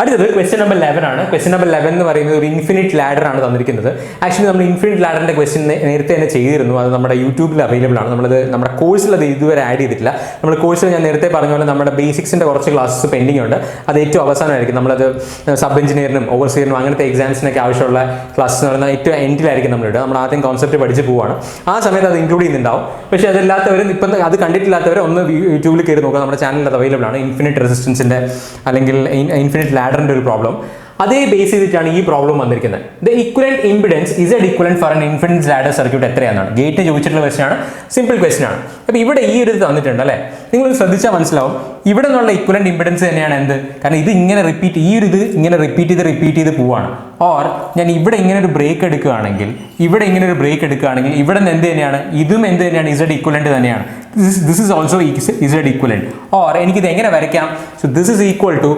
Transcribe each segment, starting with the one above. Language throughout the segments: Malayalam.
അടുത്തത് ക്വസ്റ്റ്യൻ നമ്പർ 11 ആണ്. ക്വസ്റ്റ്യൻ നമ്പർ 11 എന്ന് പറയുന്നത് ഒരു ഇൻഫിനിറ്റ് ലാഡർ ആണ് തന്നിരിക്കുന്നത്. ആക്ച്വലി നമ്മൾ ഇൻഫിനിറ്റ് ലാഡറിന്റെ ക്വസ്റ്റ്യൻ നേരത്തെ തന്നെ ചെയ്തിരുന്നു. അത് നമ്മുടെ യൂട്യൂബിൽ അവൈലബിൾ ആണ്. നമ്മുടെ കോഴ്സിൽ അത് ഇതുവരെ ആഡ് ചെയ്തിട്ടില്ല. നമ്മുടെ കോഴ്സിൽ ഞാൻ നേരത്തെ പറഞ്ഞ പോലെ നമ്മുടെ ബേസിക്സിന്റെ കുറച്ച് ക്ലാസ്സസ് പെൻഡിങ് ഉണ്ട്. അത് ഏറ്റവും അവസാനമായിരിക്കും. നമ്മളത് സബ് എഞ്ചിനീയറിനും ഓവർസിയറിനും അങ്ങനത്തെ എക്സാംസിനൊക്കെ ആവശ്യമുള്ള ക്ലാസ്സസ് എന്ന് പറയുന്നത് ഏറ്റവും എൻഡിലായിരിക്കും നമ്മളിടുക. നമ്മൾ ആദ്യം കോൺസെപ്റ്റ് പഠിച്ച് പോവാണ്. ആ സമയത്ത് അത് ഇൻക്ലൂഡ് ചെയ്യുന്നുണ്ടാവും. പക്ഷേ അതല്ലാത്തവരും ഇപ്പം അത് കണ്ടിട്ടില്ലാത്തവർ ഒന്ന് യൂട്യൂബിൽ കയറി നോക്കുക. നമ്മുടെ ചാനലിൽ അത് അവൈലബിൾ ആണ്. ഇൻഫിനിറ്റ് റെസിസ്റ്റൻസിന്റെ അല്ലെങ്കിൽ ഇൻഫിനിറ്റ് ലാഡറിന്റെ ഒരു പ്രോബ്ലം അതേ ബേസ് ചെയ്തിട്ടാണ് ഈ പ്രോബ്ലം വന്നിരിക്കുന്നത്. The equivalent impedance is a equivalent for an infinite ladder circuit എത്രയാണെന്നാണ് ഗേറ്റ് ചോദിച്ചിട്ടുള്ള ക്വസ്റ്റ്യൻ ആണ്. സിമ്പിൾ ക്വസ്റ്റ്യൻ ആണ്. അപ്പോൾ ഇവിടെ ഈ ഒരു ഇത് തന്നിട്ടുണ്ട് അല്ലേ. നിങ്ങൾ ശ്രദ്ധിച്ചാൽ മനസ്സിലാവും ഇവിടെ നിന്നുള്ള ഇക്വലന്റ് ഇംപിഡൻസ് തന്നെയാണ് എന്ത്. കാരണം ഇത് ഇങ്ങനെ റിപ്പീറ്റ് ഇങ്ങനെ റിപ്പീറ്റ് ചെയ്ത് പോവാണ്. ഓർ ഞാൻ ഇവിടെ ഇങ്ങനെ ഒരു ബ്രേക്ക് എടുക്കുകയാണെങ്കിൽ ഇവിടെ നിന്ന് എന്ത് തന്നെയാണ് ഇതും എന്ത് തന്നെയാണ് ഇസഡ് ഇക്വലന്റ് തന്നെയാണ്. This is also Z equivalent. Or എനിക്കിത് എങ്ങനെ വരയ്ക്കാം? So this is equal to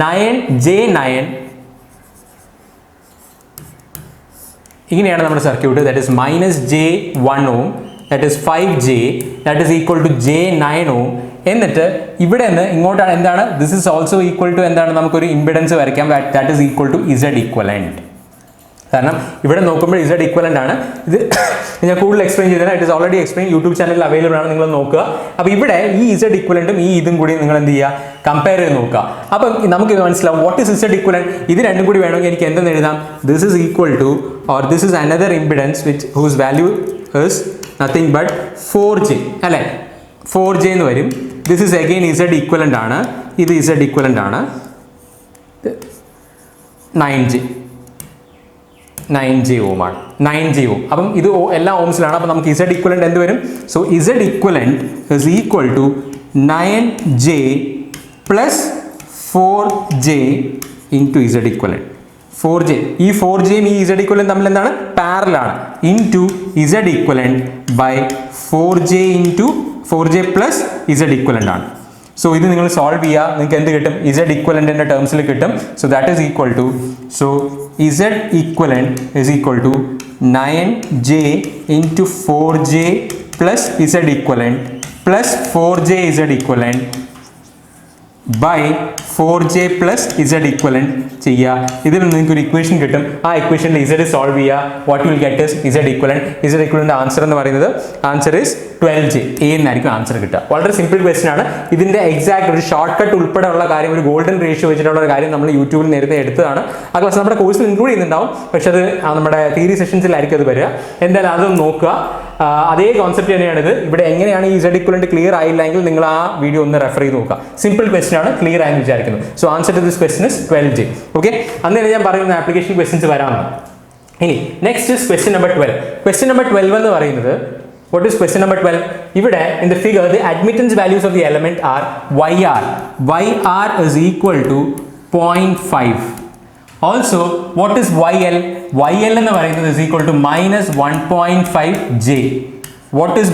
9J9. ഇങ്ങനെയാണ് നമ്മുടെ circuit. That is -J1 ohm, that is 5J, that is equal to J9 ohm. എന്നിട്ട് ഇവിടെ നിന്ന് ഇങ്ങോട്ടാണ് എന്താണ് this is also equal to എന്താണ് നമുക്കൊരു ഇംപിഡൻസ് വരയ്ക്കാം. That is equal to Z equivalent. കാരണം ഇവിടെ നോക്കുമ്പോൾ ഇസഡ് ഇക്വലന്റ് ആണ്. ഇത് ഞാൻ കൂടുതൽ എക്സ്പ്ലെയിൻ ചെയ്തത് it is already explain YouTube ചാനലിൽ അവൈലബിൾ ആണ്. നിങ്ങൾ നോക്കുക. അപ്പോൾ ഇവിടെ ഈ ഇസഡ് ഇക്വലന്റും ഈ ഇതും കൂടി നിങ്ങൾ എന്ത് ചെയ്യുക കമ്പയർ ചെയ്ത് നോക്കുക. അപ്പം നമുക്ക് മനസ്സിലാവും വാട്ട് ഇസ് ഇസഡ് ഇക്വലന്റ്. ഇത് രണ്ടും കൂടി വേണമെങ്കിൽ എനിക്ക് എന്തെന്ന് എഴുതാം? This is equal to or this is another impedance which whose value is nothing but 4J അല്ലേ. 4J എന്ന് വരും. This is again Z equivalent ആണ്. ഇത് ഇസഡ് ഇക്വലന്റ് ആണ്. 9J ohm ആണ്. 9J ohm. അപ്പം ഇത് എല്ലാ ഓംസിലാണ്. അപ്പം നമുക്ക് ഇസഡ് ഇക്വലന്റ് എന്ത് വരും? So Z equivalent is equal to 9J plus 4J into Z equivalent. 4J ഈ 4Jയും ഈ ഇസഡ് ഇക്വലന്റ് തമ്മിൽ എന്താണ് പാരലൽ ആണ്. Into Z equivalent by 4J plus Z equivalent ആണ്. സോ ഇത് നിങ്ങൾ സോൾവ് ചെയ്യുക. നിങ്ങൾക്ക് എന്ത് കിട്ടും? ഇസഡ് ഇക്വലന്റിന്റെ ടേംസിൽ കിട്ടും. So that is equal to Z equivalent is equal to 9J into 4J plus Z equivalent plus 4J Z equivalent by 4J plus Z equivalent ചെയ്യുക. ഇതിൽ നിങ്ങൾക്ക് ഒരു ഇക്വേഷൻ കിട്ടും. ആ ഇക്വേഷനിൽ ഇസഡ് സോൾവ് ചെയ്യുക. What you will get is Z equivalent answer എന്ന് പറയുന്നത് ആൻസർ ഇസ് 12J എന്നായിരിക്കും ആൻസർ കിട്ടുക. വളരെ സിമ്പിൾ ക്വസ്റ്റൻ ആണ്. ഇതിന്റെ എക്സാക്ട് ഒരു ഷോർട്ട് കട്ട് ഉൾപ്പെടെ ഉള്ള കാര്യം ഒരു ഗോൾഡൻ റേഷ്യോ വെച്ചിട്ടുള്ള ഒരു കാര്യം നമ്മൾ യൂട്യൂബിൽ നേരത്തെ എടുത്തതാണ്. ആ ക്ലാസ് നമ്മുടെ കോഴ്സിൽ ഇൻക്ലൂഡ് ചെയ്യുന്നുണ്ടാവും. പക്ഷെ അത് നമ്മുടെ തിയറി സെഷൻസിലായിരിക്കും അത് വരിക. എന്തായാലും അതൊന്ന് നോക്കുക. അതേ കോൺസെപ്റ്റ് തന്നെയാണിത്. ഇവിടെ എങ്ങനെയാണ് ഈ ഇസഡ് ഇക്വലന്റ് ക്ലിയർ ആയില്ലെങ്കിൽ നിങ്ങൾ ആ വീഡിയോ ഒന്ന് റെഫർ ചെയ്ത് നോക്കുക. സിമ്പിൾ ക്വസ്റ്റൻ ആണ്. ക്ലിയർ ആയെന്ന് വിചാരിക്കുന്നു. So answer to this question is 12J. Okay, അന്നേരം ഞാൻ പറയുന്ന ആപ്ലിക്കേഷൻ ക്വസ്റ്റൻസ് വരാമെന്ന്. ഇനി next is question number 12. Question number 12 എന്ന് പറയുന്നത് what is question number 12? ഇവിടെ in the figure the admittance values of the element are YR is equal to 0.5. also what is YL എന്ന് പറയുന്നത് is equal to minus 1.5J. what is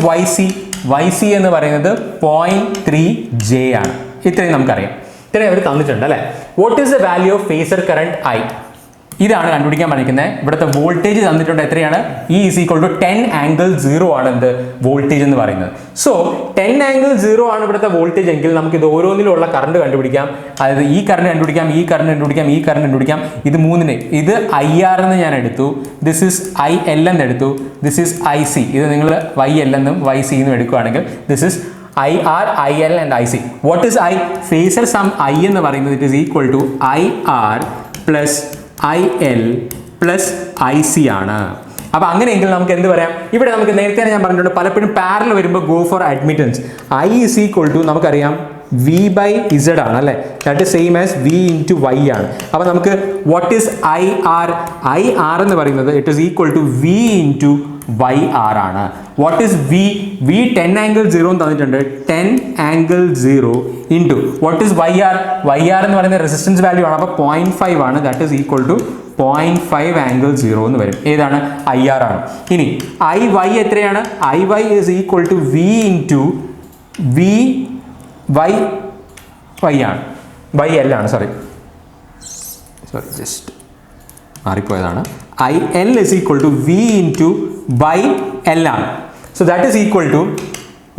YC എന്ന് പറയുന്നത് 0.3J ആണ്. ഇത്രയും നമുക്കറിയാം. ഇത്രയും അവർ തന്നിട്ടുണ്ട് അല്ലേ. what is the value of phasor current I? ഇതാണ് കണ്ടുപിടിക്കാൻ പഠിക്കുന്നത്. ഇവിടുത്തെ വോൾട്ടേജ് തന്നിട്ടുണ്ട് എത്രയാണ്? E is equal to 10∠0 ആണ് എന്ത് വോൾട്ടേജ് എന്ന് പറയുന്നത്. സോ 10∠0 ആണ് ഇവിടുത്തെ വോൾട്ടേജ് എങ്കിൽ നമുക്ക് ഇത് ഓരോന്നിലുള്ള കറണ്ട് കണ്ടുപിടിക്കാം. അതായത് ഈ കറണ്ട് കണ്ടുപിടിക്കാം. ഇത് മൂന്നിന് ഇത് IR എന്ന് ഞാൻ എടുത്തു. ദിസ് ഇസ് IL എന്ന് എടുത്തു. This is IC. ഇത് നിങ്ങൾ YL എന്നും YC എന്നും എടുക്കുകയാണെങ്കിൽ this is IR, IL and IC. what is I? phasor sum I എന്ന് പറയുന്നത് it is equal to IR plus IL plus IC ആണ്. അപ്പോൾ അങ്ങനെയെങ്കിൽ നമുക്ക് എന്ത് പറയാം? ഇവിടെ നമുക്ക് നേരത്തെ ഞാൻ പറഞ്ഞിട്ടുണ്ട് പലപ്പോഴും പാരലൽ വരുമ്പോൾ go for admittance. I is equal to നമുക്കറിയാം V by Z ആണ് അല്ലേ. That is same as V into Y ആണ്. അപ്പോൾ നമുക്ക് വാട്ട് ഈസ് IR എന്ന് പറയുന്നത് it is equal to V into YR ആണ്. വാട്ട് ഈസ് V 10∠0 തന്നിട്ടുണ്ട്. 10∠0 ഇൻറ്റു വാട്ട് ഈസ് YR എന്ന് പറയുന്നത് റെസിസ്റ്റൻസ് വാല്യൂ ആണ്. അപ്പോൾ 0.5 ആണ്. ദാറ്റ് ഈസ് ഈക്വൽ ടു 0.5∠0 എന്ന് വരും. ഏതാണ്? IR ആണ്. ഇനി IY എത്രയാണ്? IY is equal to V into Y ആണ്. YL ആണ്. സോറി ജസ്റ്റ് മാറിപ്പോയതാണ്. IL is equal to V into YL ആണ്. So that is equal to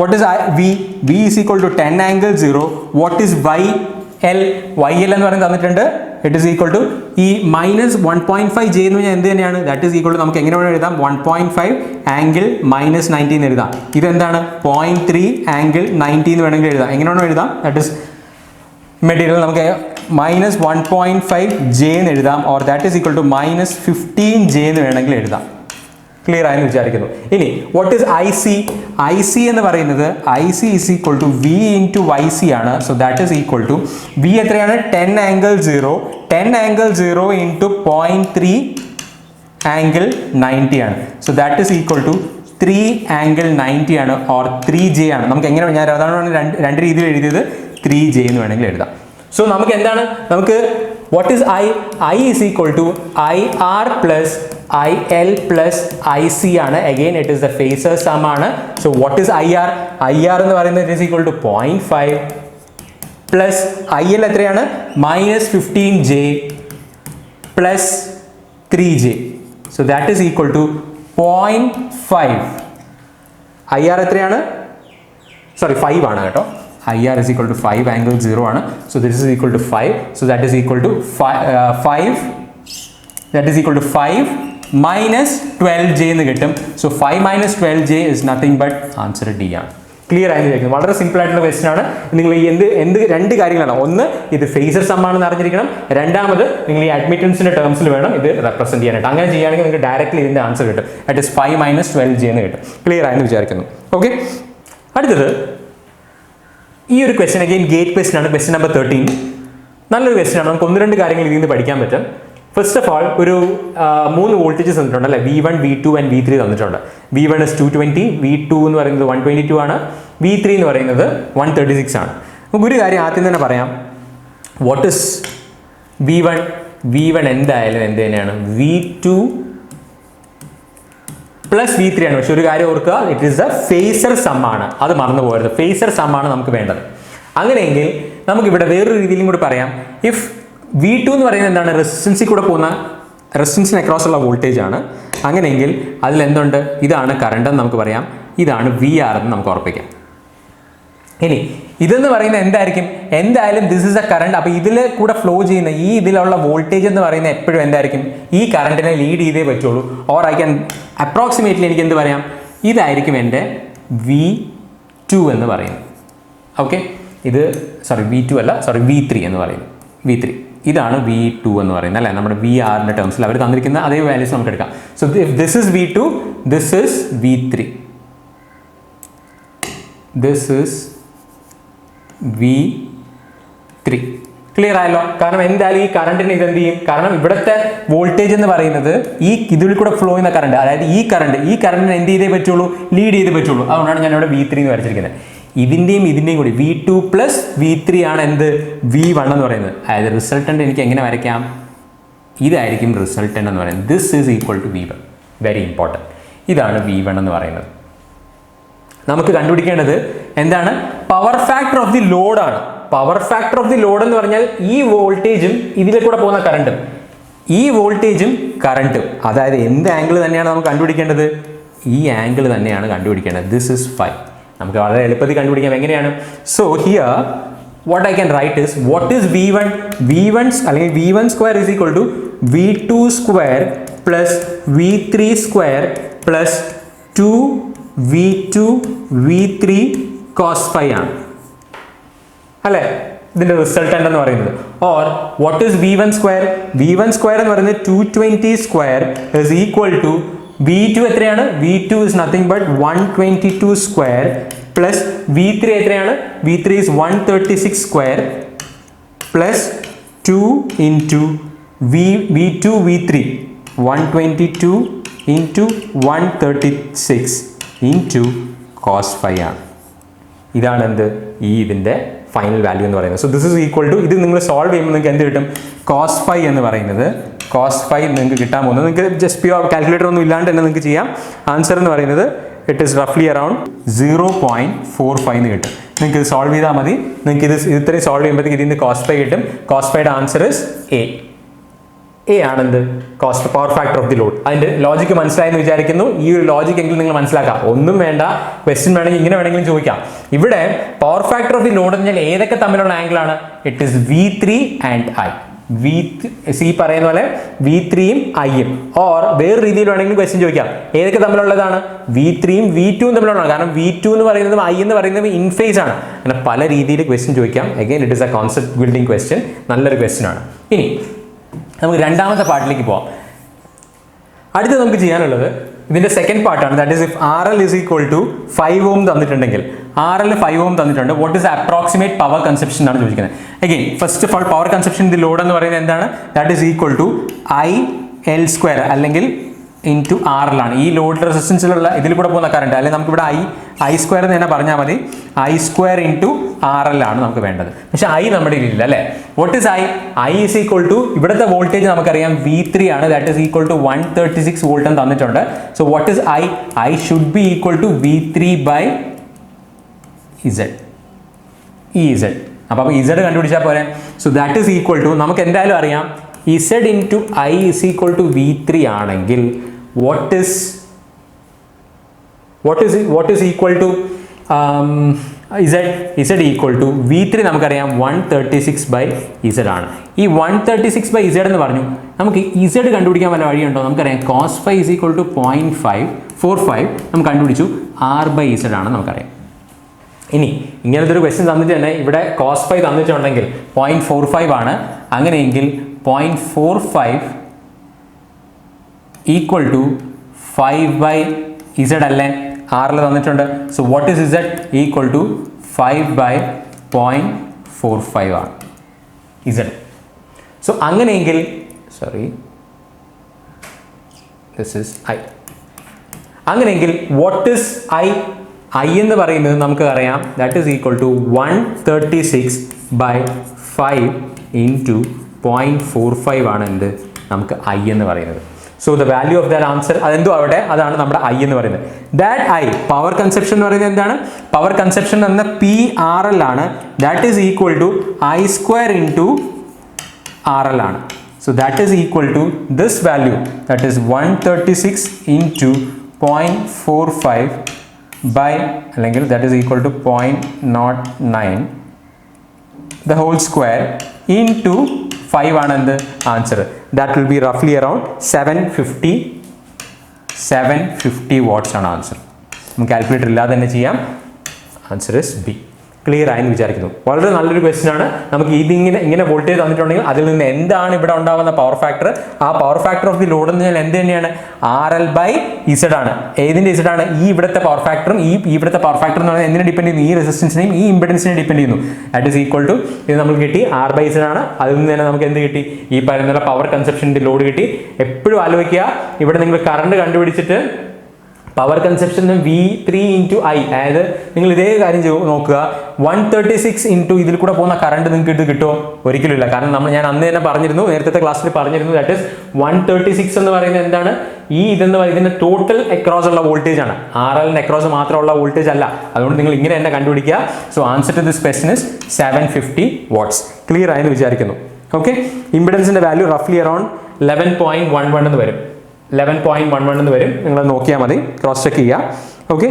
what is V is equal to 10∠0. what is YL എന്ന് പറയുന്നത് തന്നിട്ടുണ്ട് ഇറ്റ് ഈസ് ഈക്വൽ ടു ഈ മൈനസ് 1.5 ജെ എന്ന് പറഞ്ഞാൽ എന്ത് തന്നെയാണ്? ദാറ്റ് ഈസ് ഈക്വൽ ടു നമുക്ക് എങ്ങനെ വേണം എഴുതാം? 1.5 ആംഗിൾ മൈനസ് 90 എന്ന് എഴുതാം. ഇതെന്താണ്? 0.3 ആംഗിൾ 90 എന്ന് വേണമെങ്കിൽ എഴുതാം. എങ്ങനെ വേണം എഴുതാം? ദാറ്റ് ഈസ് മെറ്റീരിയൽ നമുക്ക് മൈനസ് 1.5 ജെ എന്ന് എഴുതാം, or that is equal to minus 15 J എന്ന് വേണമെങ്കിൽ എഴുതാം. ക്ലിയർ ആയെന്ന് വിചാരിക്കുന്നു. ഇനി what is I C? I C എന്ന് പറയുന്നത് I C is equal to V into Y C ആണ്. So that is equal to V എത്രയാണ്? 10 ആംഗിൾ 0, 10 ആംഗിൾ 0 ഇൻറ്റു 0.3 ആംഗിൾ 90 ആണ്. So that is equal to 3 angle 90 ആണ്, ഓർ 3 ജെ ആണ്. നമുക്ക് എങ്ങനെ, ഞാൻ അതാണ് രണ്ട് രീതിയിൽ എഴുതിയത്, 3 ജെ എന്ന് വേണമെങ്കിൽ എഴുതാം. സോ നമുക്ക് എന്താണ്? നമുക്ക് what is I? I is equal to I R plus I L plus I C ആണ്. Again it is the phasor sum ആണ്. So what is I R? I R എന്ന് പറയുന്നത് it is equal to 0.5 plus I L എത്രയാണ്? Minus 15 J plus 3 J. So that is equal to 0.5. I R എത്രയാണ്? സോറി 5 ആണ് കേട്ടോ. IR is equal to 5 angle 0 ആണ്. So this is equal to 5. So that is equal to 5. That is equal to 5 minus 12j എന്ന് കിട്ടും. So 5 minus 12j is nothing but answer D ആണ്. ക്ലിയർ ആയി വിചാരിക്കുന്നു. വളരെ സിമ്പിൾ ആയിട്ടുള്ള ക്വസ്റ്റൻ ആണ്. നിങ്ങൾ ഈ എന്ത് രണ്ട് കാര്യങ്ങളാണ്. ഒന്ന്, ഇത് ഫേസർ സം ആണെന്ന് അറിഞ്ഞിരിക്കണം. രണ്ടാമത്, നിങ്ങൾ ഈ അഡ്മിറ്റൻസിന്റെ ടേംസിൽ വേണം ഇത് റെപ്രസെന്റ് ചെയ്യാനായിട്ട്. അങ്ങനെ ചെയ്യുകയാണെങ്കിൽ നിങ്ങൾക്ക് ഡയറക്റ്റ്ലി ഇതിന്റെ ആൻസർ കിട്ടും. ദാറ്റ് ഇസ് 5 minus 12j എന്ന് കിട്ടും. ക്ലിയർ ആയെന്ന് വിചാരിക്കുന്നു. ഓക്കെ, അടുത്തത് ഈ ഒരു ക്വസ്റ്റൻ അഗെയിൻ ഗേറ്റ് ക്വസ്റ്റൻ ആണ്. ക്വസ്റ്റൻ നമ്പർ 13 നല്ലൊരു ക്വസ്റ്റൻ ആണ്. നമുക്ക് 1-2 കാര്യങ്ങൾ ഇതിൽ നിന്ന് പഠിക്കാൻ പറ്റും. ഫസ്റ്റ് ഓഫ് ഓൾ, ഒരു 3 വോൾട്ടേജസ് തന്നിട്ടുണ്ട് അല്ലേ? V1, V2 ആൻഡ് V3 തന്നിട്ടുണ്ട്. V1 is 220, V2 എന്ന് പറയുന്നത് 122 ആണ്, V3 എന്ന് പറയുന്നത് 136 ആണ്. നമുക്ക് ഒരു കാര്യം ആദ്യം തന്നെ പറയാം. What is V1? V1 എന്തായാലും എന്ത് തന്നെയാണ്? V2 പ്ലസ് V3 ആണ്. പക്ഷെ ഒരു കാര്യം ഓർക്കുക, it is a phasor sum ആണ്. അത് മറന്നു പോകരുത്. ഫേസർ സം ആണ് നമുക്ക് വേണ്ടത്. അങ്ങനെയെങ്കിൽ നമുക്ക് ഇവിടെ വേറൊരു രീതിയിലും കൂടി പറയാം. ഇഫ് V2 എന്ന് പറയുന്നത് എന്താണ്? റെസിസ്റ്റൻസിൽ കൂടെ പോകുന്ന, റെസിസ്റ്റൻസിന് അക്രോസ് ഉള്ള വോൾട്ടേജ് ആണ്. അങ്ങനെയെങ്കിൽ അതിൽ എന്തുണ്ട്? ഇതാണ് കറണ്ട് എന്ന് നമുക്ക് പറയാം. ഇതാണ് VR എന്ന് നമുക്ക് ഉറപ്പിക്കാം. ഇനി ഇതെന്ന് പറയുന്നത് എന്തായിരിക്കും? എന്തായാലും ദിസ് ഇസ് എ കറണ്ട്. അപ്പോൾ ഇതിൽ കൂടെ ഫ്ലോ ചെയ്യുന്ന ഈ ഇതിലുള്ള വോൾട്ടേജ് എന്ന് പറയുന്നത് എപ്പോഴും എന്തായിരിക്കും? ഈ കറണ്ടിനെ ലീഡ് ചെയ്തേ പറ്റുള്ളൂ. ഓർ ഐ ക്യാൻ അപ്രോക്സിമേറ്റ്ലി എനിക്ക് എന്ത് പറയാം? ഇതായിരിക്കും എൻ്റെ V2 എന്ന് പറയുന്നത്. ഓക്കെ, ഇത് സോറി V2 അല്ല, സോറി V3 എന്ന് പറയുന്നത്. V3 ഇതാണ് V2 എന്ന് പറയുന്നത് അല്ലേ? നമ്മുടെ VRന്റെ ടേംസിൽ അവർ തന്നിരിക്കുന്ന അതേ വാല്യൂസ് നമുക്ക് എടുക്കാം. So if this is V2, this is V3, this is V3. Clear ആയല്ലോ? കാരണം എന്തായാലും ഈ കറണ്ടിന് ഇതെന്ത് ചെയ്യും? കാരണം ഇവിടുത്തെ വോൾട്ടേജ് എന്ന് പറയുന്നത് ഈ ഇതിൽ കൂടെ ഫ്ലോ ചെയ്യുന്ന കറണ്ട്, അതായത് ഈ കറണ്ടിന് എന്ത് ചെയ്തേ പറ്റുള്ളൂ? ലീഡ് ചെയ്തേ പറ്റുള്ളൂ. അതുകൊണ്ടാണ് ഞാൻ ഇവിടെ V3 എന്ന് വരച്ചിരിക്കുന്നത്. ഇതിൻ്റെയും കൂടി V2 പ്ലസ് V3 ആണ് എന്ത്? V1 എന്ന് പറയുന്നത്. അതായത് റിസൾട്ടൻ്റ് എനിക്ക് എങ്ങനെ വരയ്ക്കാം? ഇതായിരിക്കും റിസൾട്ടൻ്റ് എന്ന് പറയുന്നത്. This is equal to V1. Very important. ഇതാണ് V1 എന്ന് പറയുന്നത്. നമുക്ക് കണ്ടുപിടിക്കേണ്ടത് എന്താണ്? Power factor of the load ആണ്. Power factor of the load എന്ന് പറഞ്ഞാൽ ഈ വോൾട്ടേജും ഇതിലെ കൂടെ പോകുന്ന കറണ്ടും, ഈ വോൾട്ടേജും കറണ്ടും, അതായത് എന്ത് ആംഗിൾ തന്നെയാണ് നമുക്ക് കണ്ടുപിടിക്കേണ്ടത്? ഈ ആംഗിൾ തന്നെയാണ് കണ്ടുപിടിക്കേണ്ടത്. This is 5. നമുക്ക് വളരെ എളുപ്പത്തിൽ കണ്ടുപിടിക്കാം. എങ്ങനെയാണ്? So here what I can write is, what is V1? V1 അല്ലെങ്കിൽ V1 square is equal to V2 square plus V3 square plus 2V2 V3 cos phi ആണ് അല്ലേ ഇതിന്റെ റിസൾട്ടന്റ് എന്ന് പറയുന്നത്. Or what is V1 square? V1 square എന്ന് പറയുന്നത് 220 square is equal to V2 എത്രയാണ്? V2 is nothing but 122 square plus V3 എത്രയാണ്? V3 is 136 square plus 2 into V2 V3 122 into 136 into cos phi ആണ്. ഇതാണ് എന്ത്? ഈ ഇതിന്റെ ഫൈനൽ വാല്യൂ എന്ന് പറയുന്നത്. So this is equal to, ഇത് നിങ്ങൾ സോൾവ് ചെയ്യുമ്പോൾ നിങ്ങൾക്ക് എന്ത് കിട്ടും? cos phi എന്ന് പറയുന്നത്, cos phi നിങ്ങൾക്ക് കിട്ടാൻ പോകുന്നത്, നിങ്ങൾക്ക് ജസ്റ്റ് പ്യുവർ കാൽക്കുലേറ്റർ ഒന്നും ഇല്ലാണ്ട് തന്നെ നിങ്ങൾക്ക് ചെയ്യാം. ആൻസർ എന്ന് പറയുന്നത് ഇറ്റ് ഈസ് റഫ്ലി അറൌണ്ട് 0.45 എന്ന് കിട്ടും. നിങ്ങൾക്ക് ഇത് സോൾവ് ചെയ്താൽ മതി. നിങ്ങൾക്ക് ഇത് ഇത്രയും സോൾവ് ചെയ്യുമ്പോഴത്തേക്ക് ഇതിൽ നിന്ന് cos phi കിട്ടും. cos phiയുടെ ആൻസർ ഇസ് എ ആണെന്ത്? Cos power factor of the load. അതിന്റെ ലോജിക്ക് മനസ്സിലായെന്ന് വിചാരിക്കുന്നു. ഈ ഒരു ലോജിക്ക് എങ്കിലും നിങ്ങൾ മനസ്സിലാക്കാം. ഒന്നും വേണ്ട, ക്വസ്റ്റ്യൻ വേണമെങ്കിൽ ഇങ്ങനെ വേണമെങ്കിലും ചോദിക്കാം. ഇവിടെ power factor of the load എന്ന് പറഞ്ഞാൽ ഏതൊക്കെ തമ്മിലുള്ള ആംഗിൾ ആണ്? It is V3 and I. C പറയുന്ന പോലെ V3യും Iയും. ഓർ വേറെ രീതിയിൽ വേണമെങ്കിൽ ക്വസ്റ്റ്യൻ ചോദിക്കാം, ഏതൊക്കെ തമ്മിലുള്ളതാണ്? V3യും V2യും തമ്മിലുള്ളതാണ്. കാരണം V2 എന്ന് പറയുന്നതും I എന്ന് പറയുന്നതും ഇൻ ഫേസ് ആണ്. അങ്ങനെ പല രീതിയിൽ ക്വസ്റ്റ്യൻ ചോദിക്കാം. Again it is A concept building question, നല്ലൊരു ക്വസ്റ്റ്യൻ ആണ്. ഇനി നമുക്ക് രണ്ടാമത്തെ പാർട്ടിലേക്ക് പോവാം. അടുത്ത് നമുക്ക് ചെയ്യാനുള്ളത് ഇതിന്റെ സെക്കൻഡ് പാർട്ടാണ്. That is if RL is equal to 5 ohm തന്നിട്ടുണ്ടെങ്കിൽ, RL 5 ohm തന്നിട്ടുണ്ട്, what is approximate power consumption ആണ് ചോദിക്കുന്നത്. Again first of all power consumption the load എന്ന് പറയുന്നത് എന്താണ്? That is equal to IL² അല്ലെങ്കിൽ ഇൻറ്റു RL ആണ്. ഈ ലോഡ് റെസിസ്റ്റൻസിലുള്ള ഇതിൽ കൂടെ പോകുന്ന കറണ്ട്, അല്ലെങ്കിൽ നമുക്കിവിടെ I² എന്ന് തന്നെ പറഞ്ഞാൽ മതി. I² ഇൻറ്റു RL ആണ് നമുക്ക് വേണ്ടത്. പക്ഷെ I നമ്മുടെ ഇല്ല അല്ലേ. What is I is equal to, ഇവിടുത്തെ വോൾട്ടേജ് നമുക്കറിയാം V3 ആണ്. That is equal to 136 volt എന്ന് തന്നിട്ടുണ്ട്. So what is I should be equal to V3 by Z. Z. അപ്പോൾ Z കണ്ടുപിടിച്ചാൽ പോരെ. So that is equal to, നമുക്ക് എന്തായാലും അറിയാം Z into I is equal to V3 ആണെങ്കിൽ what is equal to Z equal to V3 നമുക്കറിയാം 136 by Z ആണ്. ഈ 136 by Z എന്ന് പറഞ്ഞു, നമുക്ക് Z കണ്ടുപിടിക്കാൻ വല്ല വഴിയുണ്ടോ? നമുക്കറിയാം cos phi is equal to 0.545 നമുക്ക് കണ്ടുപിടിച്ചു. R by Z ആണ് നമുക്കറിയാം. ഇനി ഇങ്ങനത്തെ ഒരു ക്വസ്റ്റ്യൻ തന്നിട്ട് തന്നെ ഇവിടെ cos phi തന്നിട്ടുണ്ടെങ്കിൽ 0.45 ആണ്. അങ്ങനെയെങ്കിൽ 0.45 ഈക്വൽ ടു 5 by Z അല്ലേ? R തന്നിട്ടുണ്ട്. So what is Z equal to 5 by 0.45 ആണ് Z. സോ അങ്ങനെയെങ്കിൽ ദിസ് ഇസ് I. അങ്ങനെയെങ്കിൽ വാട്ട് ഇസ് I എന്ന് പറയുന്നത് നമുക്ക് അറിയാം. That is equal to 136 by 5 into 0.45 ആണ് എന്ത് നമുക്ക് I എന്ന് പറയുന്നത്. So the value of that answer അതെന്തോ അവിടെ, അതാണ് നമ്മുടെ I എന്ന് പറയുന്നത്. ദാറ്റ് I പവർ കൺസെപ്ഷൻ എന്ന് പറയുന്നത് എന്താണ്? പവർ കൺസെപ്ഷൻ എന്ന PRL ആണ്. That is equal to I² into RL ആണ്. So that is equal to this value, that is 136 into 0.45 by, അല്ലെങ്കിൽ that is equal to 0.09 the whole square into 5 ആണ് എന്ത് ആൻസർ. ദാറ്റ് വിൽ ബി റഫ്ലി അറൌണ്ട് 750 വാട്ട്സ് ആണ് ആൻസർ. നമുക്ക് കാൽക്കുലേറ്റർ ഇല്ലാതെ തന്നെ ചെയ്യാം. Answer is B. ക്ലിയർ ആയെന്ന് വിചാരിക്കുന്നു. വളരെ നല്ലൊരു ക്വസ്റ്റ്യൻ ആണ്. നമുക്ക് ഇങ്ങനെ വോൾട്ടേജ് തന്നിട്ടുണ്ടെങ്കിൽ അതിൽ നിന്ന് എന്താണ് ഇവിടെ ഉണ്ടാകുന്ന പവർ ഫാക്ടർ, ആ power factor of the load എന്ന് പറഞ്ഞാൽ എന്ത് തന്നെയാണ്? RL by Z ആണ്. ഏതിൻ്റെ Z ആണ്? ഈ ഇവിടുത്തെ പവർ ഫാക്ടറും ഇവിടുത്തെ പവർ ഫാക്ടർ എന്ന് പറഞ്ഞാൽ എന്തിനെ ഡിപ്പെൻഡ് ചെയ്യുന്നു? ഈ റെസിസ്റ്റൻസിനെയും ഈ ഇംപെഡൻസിനെ ഡിപ്പെൻഡ് ചെയ്യുന്നു. ദാറ്റ് ഈസ് ഈക്വൽ ടു, ഇത് നമുക്ക് കിട്ടി R by Z ആണ്. അതിൽ നിന്ന് തന്നെ നമുക്ക് എന്ത് കിട്ടി? ഈ പറയുന്ന പവർ കൺസപ്ഷൻ്റെ ലോഡ് കിട്ടി. എപ്പോഴും ആലോചിക്കുക, ഇവിടെ നിങ്ങൾ കറണ്ട് കണ്ടുപിടിച്ചിട്ട് power conception V3 into I, അതായത് നിങ്ങൾ ഇതേ കാര്യം നോക്കുക. 136 ഇൻറ്റു ഇതിൽ കൂടെ പോകുന്ന കറണ്ട് നിങ്ങൾക്ക് ഇത് കിട്ടുമോ? ഒരിക്കലും ഇല്ല. കാരണം ഞാൻ അന്ന് തന്നെ പറഞ്ഞിരുന്നു, നേരത്തെ ക്ലാസ്സിൽ പറഞ്ഞിരുന്നു, ദാറ്റ് ഇസ് 136 എന്ന് പറയുന്നത് എന്താണ്? ഇതെന്ന് പറയുന്നത് ഇതിൻ്റെ ടോട്ടൽ അക്രോസ് ഉള്ള വോൾട്ടേജ് ആണ്. RL അക്രോസ് മാത്രമുള്ള വോൾട്ടേജ് അല്ല. അതുകൊണ്ട് നിങ്ങൾ ഇങ്ങനെ തന്നെ കണ്ടുപിടിക്കുക. So answer to this question ഇസ് 750 വാട്ട്സ്. ക്ലിയർ ആയെന്ന് വിചാരിക്കുന്നു. ഓക്കെ, ഇംപിഡൻസിൻ്റെ വാല്യൂ റഫ്ലി അറൌണ്ട് 11.11 എന്ന് വരും. 11.11 എന്ന് വരും. നിങ്ങൾ നോക്കിയാൽ മതി, ക്രോസ് ചെക്ക് ചെയ്യുക. ഓക്കെ,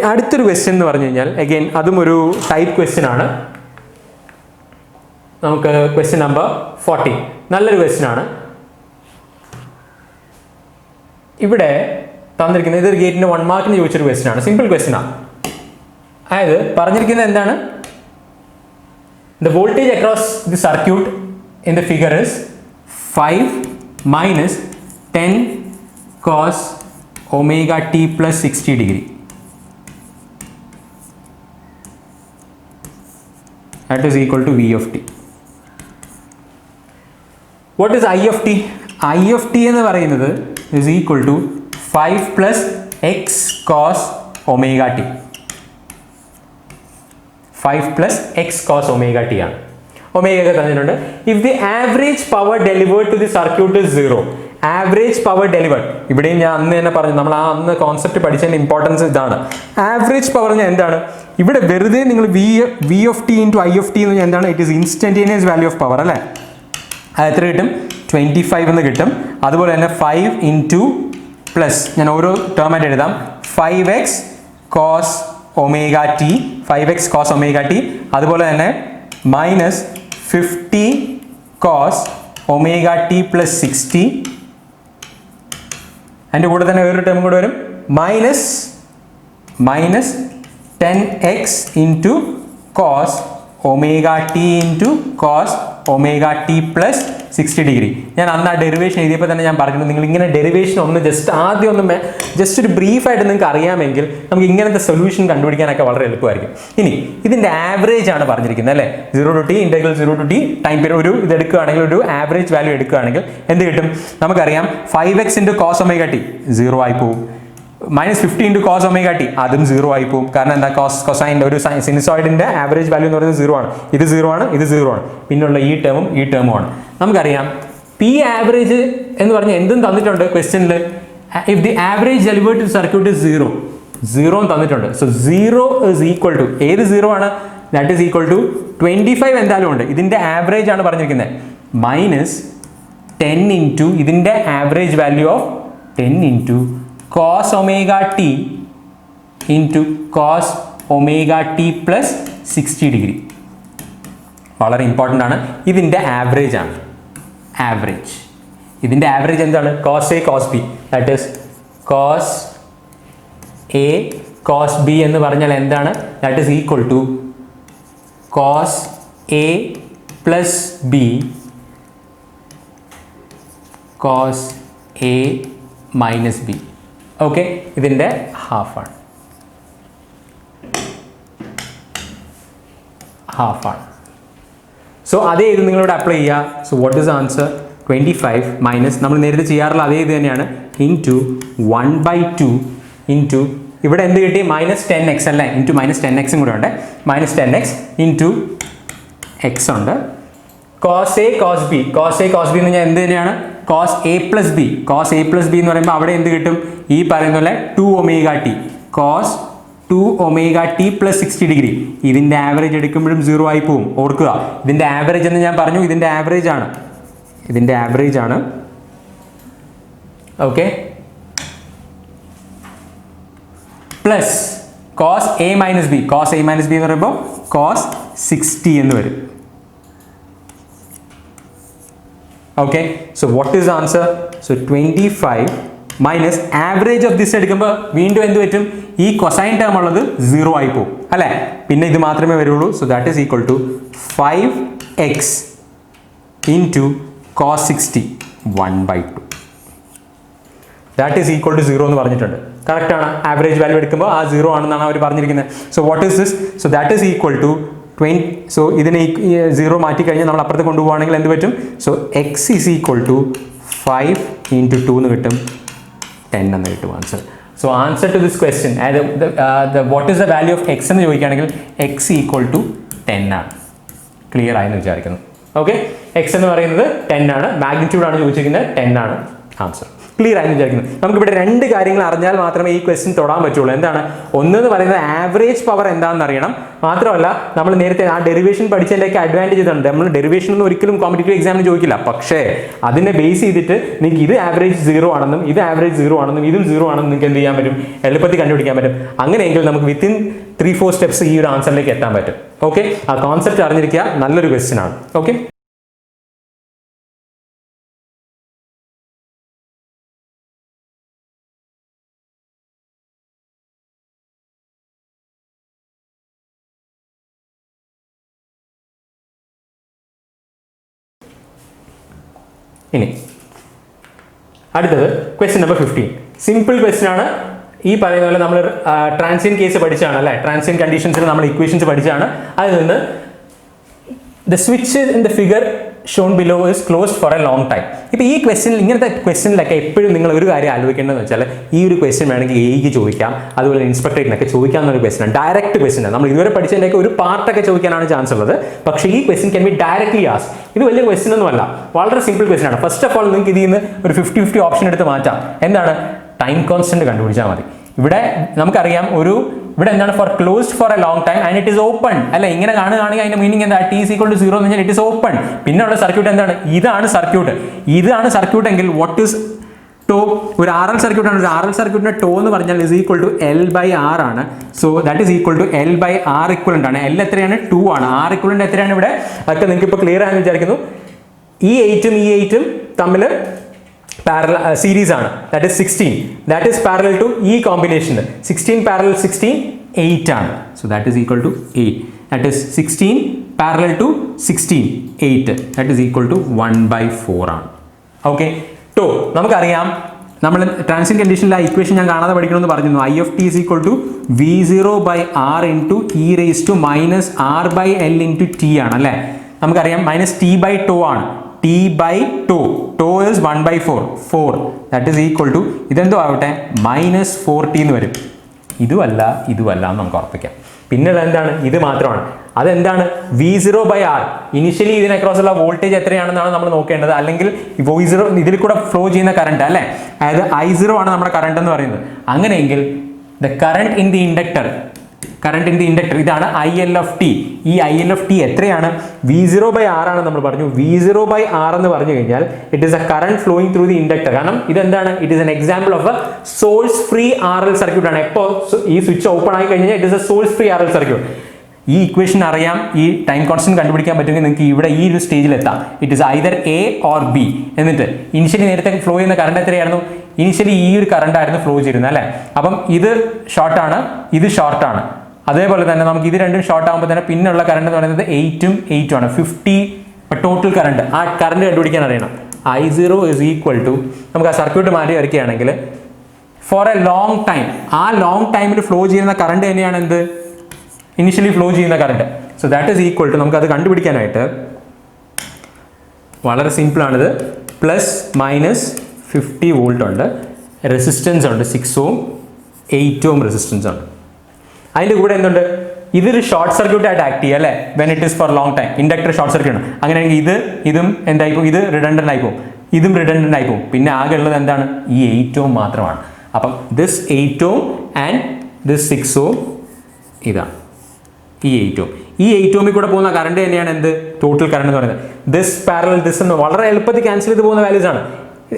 അടുത്തൊരു ക്വസ്റ്റ്യൻ എന്ന് പറഞ്ഞു കഴിഞ്ഞാൽ അഗെയിൻ അതും ഒരു ടൈപ്പ് ക്വസ്റ്റ്യൻ ആണ്. നമുക്ക് ക്വസ്റ്റ്യൻ നമ്പർ 40. നല്ലൊരു ക്വസ്റ്റ്യൻ ആണ്. ഇവിടെ തന്നിരിക്കുന്നത് ഇതൊരു ഗേറ്റിന്റെ 1 മാർക്കിന് ചോദിച്ചൊരു ക്വസ്റ്റ്യൻ ആണ്. സിമ്പിൾ ക്വസ്റ്റ്യൻ ആണ്. അതായത് പറഞ്ഞിരിക്കുന്നത് എന്താണ്? The voltage across the circuit in the figure is 5 minus 10 cos omega t plus 60 degree. That is equal to V of t. What is I of t? I of t എന്ന് പറയുന്നത് is equal to 5 plus x cos omega t. 5 plus x cos omega t ആണ്. ഒമേഗ ഒക്കെ തന്നിട്ടുണ്ട്. If the average power delivered to the circuit is 0, average power delivered, ഇവിടെയും ഞാൻ അന്ന് തന്നെ പറഞ്ഞു, നമ്മൾ അന്ന് കോൺസെപ്റ്റ് പഠിച്ചതിൻ്റെ ഇമ്പോർട്ടൻസ് ഇതാണ്. ആവറേജ് പവർ ഞാൻ എന്താണ്? ഇവിടെ വെറുതെ നിങ്ങൾ V of T into I of t എന്ന് എന്താണ്? It is instantaneous value of power അല്ലേ? അത് എത്ര കിട്ടും? 25 എന്ന് കിട്ടും. അതുപോലെ തന്നെ 5 ഇൻറ്റു പ്ലസ്, ഞാൻ ഓരോ ടേം ആയിട്ട് എഴുതാം, 5x cos omega t, 5x cos omega t, അതുപോലെ തന്നെ minus 50 cos omega t plus 60 അതിൻ്റെ കൂടെ തന്നെ വേറൊരു ടേം കൂടെ വരും minus 10x into cos omega t into cos omega t plus 60 degree. ഞാൻ അന്ന് ആ ഡെറിവേഷൻ എഴുതിയപ്പോൾ തന്നെ ഞാൻ പറഞ്ഞു നിങ്ങൾ ഇങ്ങനെ ഡെറിവേഷൻ ഒന്ന് ആദ്യം ഒന്ന് ജസ്റ്റ് ഒരു ബ്രീഫായിട്ട് നിങ്ങൾക്ക് അറിയാമെങ്കിൽ നമുക്ക് ഇങ്ങനത്തെ സൊല്യൂഷൻ കണ്ടുപിടിക്കാനൊക്കെ വളരെ എളുപ്പമായിരിക്കും. ഇനി ഇതിൻ്റെ ആവറേജ് ആണ് പറഞ്ഞിരിക്കുന്നത് അല്ലേ, 0 to t integral 0 to t time period ഒരു ഇത് എടുക്കുകയാണെങ്കിൽ ഒരു ആവറേജ് വാല്യൂ എടുക്കുകയാണെങ്കിൽ എന്ത് കിട്ടും നമുക്കറിയാം 5x into cos omega t 0 ആയി പോകും. -50 into cos omega t അതും 0 ആയി പോകും. കാരണം എന്താ കൊസൈൻ്റെ ഒരു സിനുസോയിഡിൻ്റെ ആവറേജ് വാല്യൂ എന്ന് പറയുന്നത് 0 ആണ്. ഇത് 0 ആണ്, ഇത് 0 ആണ്. പിന്നുള്ള ഈ ടേമും ആണ്. നമുക്കറിയാം പി ആവറേജ് എന്ന് പറഞ്ഞാൽ എന്തും തന്നിട്ടുണ്ട് ക്വസ്റ്റ്യനിൽ. If the average delivered to circuit is 0 തന്നിട്ടുണ്ട്. സോ 0 is equal to ഏത് 0 ആണ്, ദാറ്റ് ഈസ് ഈക്വൽ ടു 25 എന്തായാലും ഉണ്ട്. ഇതിൻ്റെ ആവറേജ് ആണ് പറഞ്ഞിരിക്കുന്നത്. -10 into ഇതിൻ്റെ average value of 10 into cos omega t into cos omega t plus 60 degree. വളരെ ഇമ്പോർട്ടൻ്റ് ആണ്. ഇതിൻ്റെ ആവറേജ് ആണ്. ഇതിൻ്റെ ആവറേജ് എന്താണ്, cos a cos b, that is cos a cos b എന്ന് പറഞ്ഞാൽ എന്താണ്, that is equal to cos a plus b cos a minus b. Okay, ഇതിൻ്റെ ഹാഫാണ്. സോ അതേ ഇത് നിങ്ങളിവിടെ അപ്ലൈ ചെയ്യുക. So what is answer, 25 minus നമ്മൾ നേരത്തെ ചെയ്യാറുള്ള അതേ ഇത് തന്നെയാണ് ഇൻറ്റു 1/2 ഇൻറ്റു ഇവിടെ എന്ത് കിട്ടി -10x അല്ലേ, ഇൻറ്റു -10x കൂടെ ഉണ്ട്. -10x ഇൻറ്റു എക്സ് ഉണ്ട്. cos a cos b എന്ന് പറഞ്ഞാൽ എന്ത് തന്നെയാണ്, cos a plus b എന്ന് പറയുമ്പോൾ അവിടെ എന്ത് കിട്ടും, ഈ പറയുന്ന പോലെ 2 omega t cos 2 omega t plus 60 degree. ഇതിൻ്റെ ആവറേജ് എടുക്കുമ്പോഴും 0 ആയി പോവും. ഓർക്കുക, ഇതിൻ്റെ ആവറേജ് എന്ന് ഞാൻ പറഞ്ഞു, ഇതിൻ്റെ ആവറേജ് ആണ്. Okay, plus cos a minus b എന്ന് പറയുമ്പോൾ cos 60 എന്ന് വരും. Okay, so what is the answer? So 25 minus average of this എടുക്കുമ്പോൾ വീണ്ടും എന്ത് പറ്റും, ഈ കൊസൈൻ ടേം ഉള്ളത് 0 ആയി പോകും അല്ലേ, പിന്നെ ഇത് മാത്രമേ വരുള്ളൂ. So that is equal to 5x into cos 60 1/2. That is equal to 0 എന്ന് പറഞ്ഞിട്ടുണ്ട്. കറക്റ്റ് ആണ്. ആവറേജ് വാല്യൂ എടുക്കുമ്പോൾ ആ 0 ആണെന്നാണ് അവർ പറഞ്ഞിരിക്കുന്നത്. So what is this, so that is equal to 20. So ഇതിനെ 0 മാറ്റി കഴിഞ്ഞാൽ നമ്മൾ അപ്പുറത്ത് കൊണ്ടുപോകുകയാണെങ്കിൽ എന്ത് പറ്റും, so X is equal to 5 into 2 എന്ന് കിട്ടും, 10 എന്ന് കിട്ടും answer. So answer to this question what is the value of X എന്ന് ചോദിക്കുകയാണെങ്കിൽ എക്സ് ഈക്വൽ ടു 10 ആണ്. ക്ലിയർ ആയെന്ന് വിചാരിക്കുന്നു. ഓക്കെ, എക്സ് എന്ന് പറയുന്നത് 10 ആണ്. മാഗ്നിറ്റ്യൂഡ് ആണ് ചോദിച്ചിരിക്കുന്നത്, 10 ആണ് ആൻസർ. ക്ലിയർ ആയെന്ന് വിചാരിക്കുന്നു. നമുക്കിവിടെ 2 കാര്യങ്ങൾ അറിഞ്ഞാൽ മാത്രമേ ഈ ക്വസ്റ്റ്യൻ തൊടാൻ പറ്റുള്ളൂ. എന്താണ്, ഒന്നെന്ന് പറയുന്നത് ആവറേജ് പവർ എന്താണെന്ന് അറിയണം. മാത്രമല്ല നമ്മൾ നേരത്തെ ആ ഡെറിവേഷൻ പഠിച്ചതിൻ്റെയൊക്കെ അഡ്വാൻറ്റേജ് ഇതുണ്ട്. നമ്മൾ ഡെറിവേഷൻ ഒന്നും ഒരിക്കലും കോമ്പറ്റേറ്റീവ് എക്സാമിന് ചോദിക്കില്ല. പക്ഷേ അതിനെ ബേസ് ചെയ്തിട്ട് നിങ്ങൾക്ക് ഇത് ആവറേജ് 0 ആണെന്നും ഇതും 0 ആണെന്നും നിങ്ങൾക്ക് എന്ത് ചെയ്യാൻ പറ്റും, എളുപ്പത്തിൽ കണ്ടുപിടിക്കാൻ പറ്റും. അങ്ങനെയെങ്കിൽ നമുക്ക് വിത്തിൻ 3-4 സ്റ്റെപ്സ് ഈ ഒരു ആൻസറിലേക്ക് എത്താൻ പറ്റും. ഓക്കെ, ആ കോൺസെപ്റ്റ് അറിഞ്ഞിരിക്കുക. നല്ലൊരു ക്വസ്റ്റ്യൻ ആണ്. ഓക്കെ, ഇനി അടുത്തത് ക്വസ്റ്റ്യൻ നമ്പർ 15. സിമ്പിൾ ക്വസ്റ്റ്യൻ ആണ്. ഈ പറയുന്ന പോലെ നമ്മൾ ട്രാൻസിയൻ കേസ് പഠിച്ചാണ് അല്ലേ, ട്രാൻസിയൻ കണ്ടീഷൻസിൽ നമ്മൾ ഇക്വേഷൻസ് പഠിച്ചാണ്. അതിൽ നിന്ന് the switch in the figure shown below is closed for a long time. ഇപ്പോൾ ഈ ക്വസ്റ്റ്യനിൽ ഇങ്ങനത്തെ ക്വസ്റ്റ്യനിലൊക്കെ എപ്പോഴും നിങ്ങൾ ഒരു കാര്യം ആലോചിക്കേണ്ടതെന്ന് വെച്ചാൽ ഈ ഒരു ക്വസ്റ്റ്യൻ വേണമെങ്കിൽ എയ്ക്ക് ചോദിക്കാം, അതുപോലെ ഇൻസ്പെക്ടറേറ്റിനൊക്കെ ചോദിക്കാം എന്നൊരു ക്വസ്റ്റ്യൻ, ഡയറക്റ്റ് ക്വസ്റ്റ്യൻ. നമ്മൾ ഇതുവരെ പഠിച്ചതിൻ്റെയൊക്കെ ഒരു പാർട്ടൊക്കെ ചോദിക്കാനാണ് ചാൻസ് ഉള്ളത്. പക്ഷേ ഈ question can be directly asked. ഇത് വലിയ ക്വസ്റ്റ്യൻ ഒന്നുമല്ല, വളരെ സിമ്പിൾ ക്വസ്റ്റ്യൻ ആണ്. ഫസ്റ്റ് ഓഫ് ഓൾ നിങ്ങൾക്ക് ഇതിൽ നിന്ന് ഒരു 50-50 ഓപ്ഷൻ എടുത്ത് മാറ്റാം. എന്താണ്, ടൈം കോൺസ്റ്റന്റ് കണ്ടുപിടിച്ചാൽ മതി. ഇവിടെ നമുക്കറിയാം ഇവിടെ എന്താണ്, for closed for a long time and it is open അല്ല. ഇങ്ങനെ കാണുകയാണെങ്കിൽ അതിന്റെ മീനിങ് എന്താ, t is equal to 0 എന്ന് പറഞ്ഞാൽ ഇറ്റ് ഈസ് ഓപ്പൺ. പിന്നെ ഉള്ള സർക്യൂട്ട് എന്താണ്, ഇതാണ് സർക്യൂട്ട് എങ്കിൽ വാട്ട് ഈസ് ടോ, ഒരു RL സർക്യൂട്ട് ആണ്. ഒരു RL സർക്യൂട്ടിന്റെ ടോ എന്ന് പറഞ്ഞാൽ ഇസ് ഈക്വൽ ടു L/R ആണ്. So that is equal to L/R equivalent ആണ്. L എത്രയാണ്, 2 ആണ്. R ഇക്വലന്റ് എത്രയാണ് ഇവിടെ, അതൊക്കെ നിങ്ങൾക്ക് ഇപ്പോൾ ക്ലിയർ ആണെന്ന് വിചാരിക്കുന്നു. ഈ 8 ഈ 8 തമ്മിൽ parallel series ആണ്, that is 16, that is parallel to ഈ combination 16 parallel 16 8 ആണ്, so that is equal to 8, that is 16 parallel to 16 8, that is equal to 1/4 ആണ്. ഓക്കെ, ടോ നമുക്കറിയാം, നമ്മൾ ട്രാൻസിയന്റ് കണ്ടീഷനിൽ ആ ഇക്വേഷൻ ഞാൻ കാണാതെ പഠിക്കണമെന്ന് പറഞ്ഞിരുന്നു. I of t is equal to V0/R into e raised to minus R/L into t ആണ് അല്ലേ. നമുക്കറിയാം മൈനസ് t by tau ആണ്, t by tau, tau is 1/4, 4, that is equal to ഇതെന്തോ ആവട്ടെ മൈനസ് 4t എന്ന് വരും. ഇതുമല്ല എന്ന് നമുക്ക് ഉറപ്പിക്കാം. പിന്നെയുള്ള എന്താണ്, ഇത് മാത്രമാണ്. അതെന്താണ്, V0/R. ഇനിഷ്യലി ഇതിന് അക്രോസ് ഉള്ള വോൾട്ടേജ് എത്രയാണെന്നാണ് നമ്മൾ നോക്കേണ്ടത്, അല്ലെങ്കിൽ V0 ഇതിൽ കൂടെ ഫ്ലോ ചെയ്യുന്ന കറണ്ട് അല്ലേ, അതായത് I0 ആണ് നമ്മുടെ കറണ്ട് എന്ന് പറയുന്നത്. അങ്ങനെയെങ്കിൽ the current in the inductor ഇതാണ് IL of t. ഈ IL of t എത്രയാണ്, V0/R ആണ് നമ്മൾ പറഞ്ഞു. V0/R എന്ന് പറഞ്ഞു കഴിഞ്ഞാൽ it is A current flowing through the inductor. കാരണം ഇതെന്താണ്, it is an example of A source free RL circuit ആണ്. എപ്പോൾ ഈ സ്വിച്ച് ഓപ്പൺ ആയി കഴിഞ്ഞാൽ it is A source free RL circuit. ഈ ഇക്വേഷൻ അറിയാം, ഈ ടൈം കോൺസ്റ്റന്റ് കണ്ടുപിടിക്കാൻ പറ്റുമെങ്കിൽ നിങ്ങൾക്ക് ഇവിടെ ഈ ഒരു സ്റ്റേജിൽ എത്താം. It is either A or B. എന്നിട്ട് ഇനിഷ്യലി നേരത്തെ ഫ്ലോ ചെയ്യുന്ന കറണ്ട് എത്രയായിരുന്നു, ഇനിഷ്യലി ഈ ഒരു കറണ്ട് ആയിരുന്നു ഫ്ലോ ചെയ്യുന്നത് അല്ലേ. അപ്പം ഇത് ഷോർട്ടാണ്, ഇത് ഷോർട്ടാണ്. അതേപോലെ തന്നെ നമുക്ക് ഇത് രണ്ടും ഷോർട്ട് ആകുമ്പോൾ തന്നെ പിന്നുള്ള കറണ്ട് എന്ന് പറയുന്നത് 8 ആണ്, 50 ടോട്ടൽ കറണ്ട്. ആ കറണ്ട് കണ്ടുപിടിക്കാൻ അറിയണം. I0 is equal to, നമുക്ക് ആ സർക്യൂട്ട് മാറ്റി വരയ്ക്കുകയാണെങ്കിൽ ഫോർ എ ലോങ് ടൈം, ആ ലോങ് ടൈമിൽ ഫ്ലോ ചെയ്യുന്ന കറണ്ട് തന്നെയാണ് എന്ത്, ഇനിഷ്യലി ഫ്ലോ ചെയ്യുന്ന current. So that is equal to, നമുക്കത് കണ്ടുപിടിക്കാനായിട്ട് വളരെ സിമ്പിളാണിത്. പ്ലസ് മൈനസ് 50 വോൾട്ട് ഉണ്ട്, റെസിസ്റ്റൻസ് ഉണ്ട് 6 ohm, 8 ohm റെസിസ്റ്റൻസ് ഉണ്ട്. അതിൻ്റെ കൂടെ എന്തുണ്ട്, ഇതൊരു ഷോർട്ട് സർക്യൂട്ട് ആയിട്ട് ആക്ട് ചെയ്യുക അല്ലേ, when it is for long time. Inductor short circuit ആണ്. അങ്ങനെയാണെങ്കിൽ ഇതും എന്തായി പോകും, ഇത് റിഡൻഡൻ്റ് ആയി പോകും, ഇതും റിഡൻഡൻ്റ് ആയി പോകും. പിന്നെ ആകെ ഉള്ളത് എന്താണ്, ഈ 8 ohm മാത്രമാണ്. അപ്പം this 8 ohm and this 6 ohm ഇതാണ് ഈ 8 ohm. ഈ 8 ohമിൽ കൂടെ പോകുന്ന കറണ്ട് തന്നെയാണ് എന്ത്, ടോട്ടൽ കറണ്ട് എന്ന് പറയുന്നത്. ദിസ് പാരലൽ ദിസ് എന്ന് വളരെ എളുപ്പത്തിൽ ക്യാൻസൽ ചെയ്ത് പോകുന്ന വാല്യൂസ് ആണ്.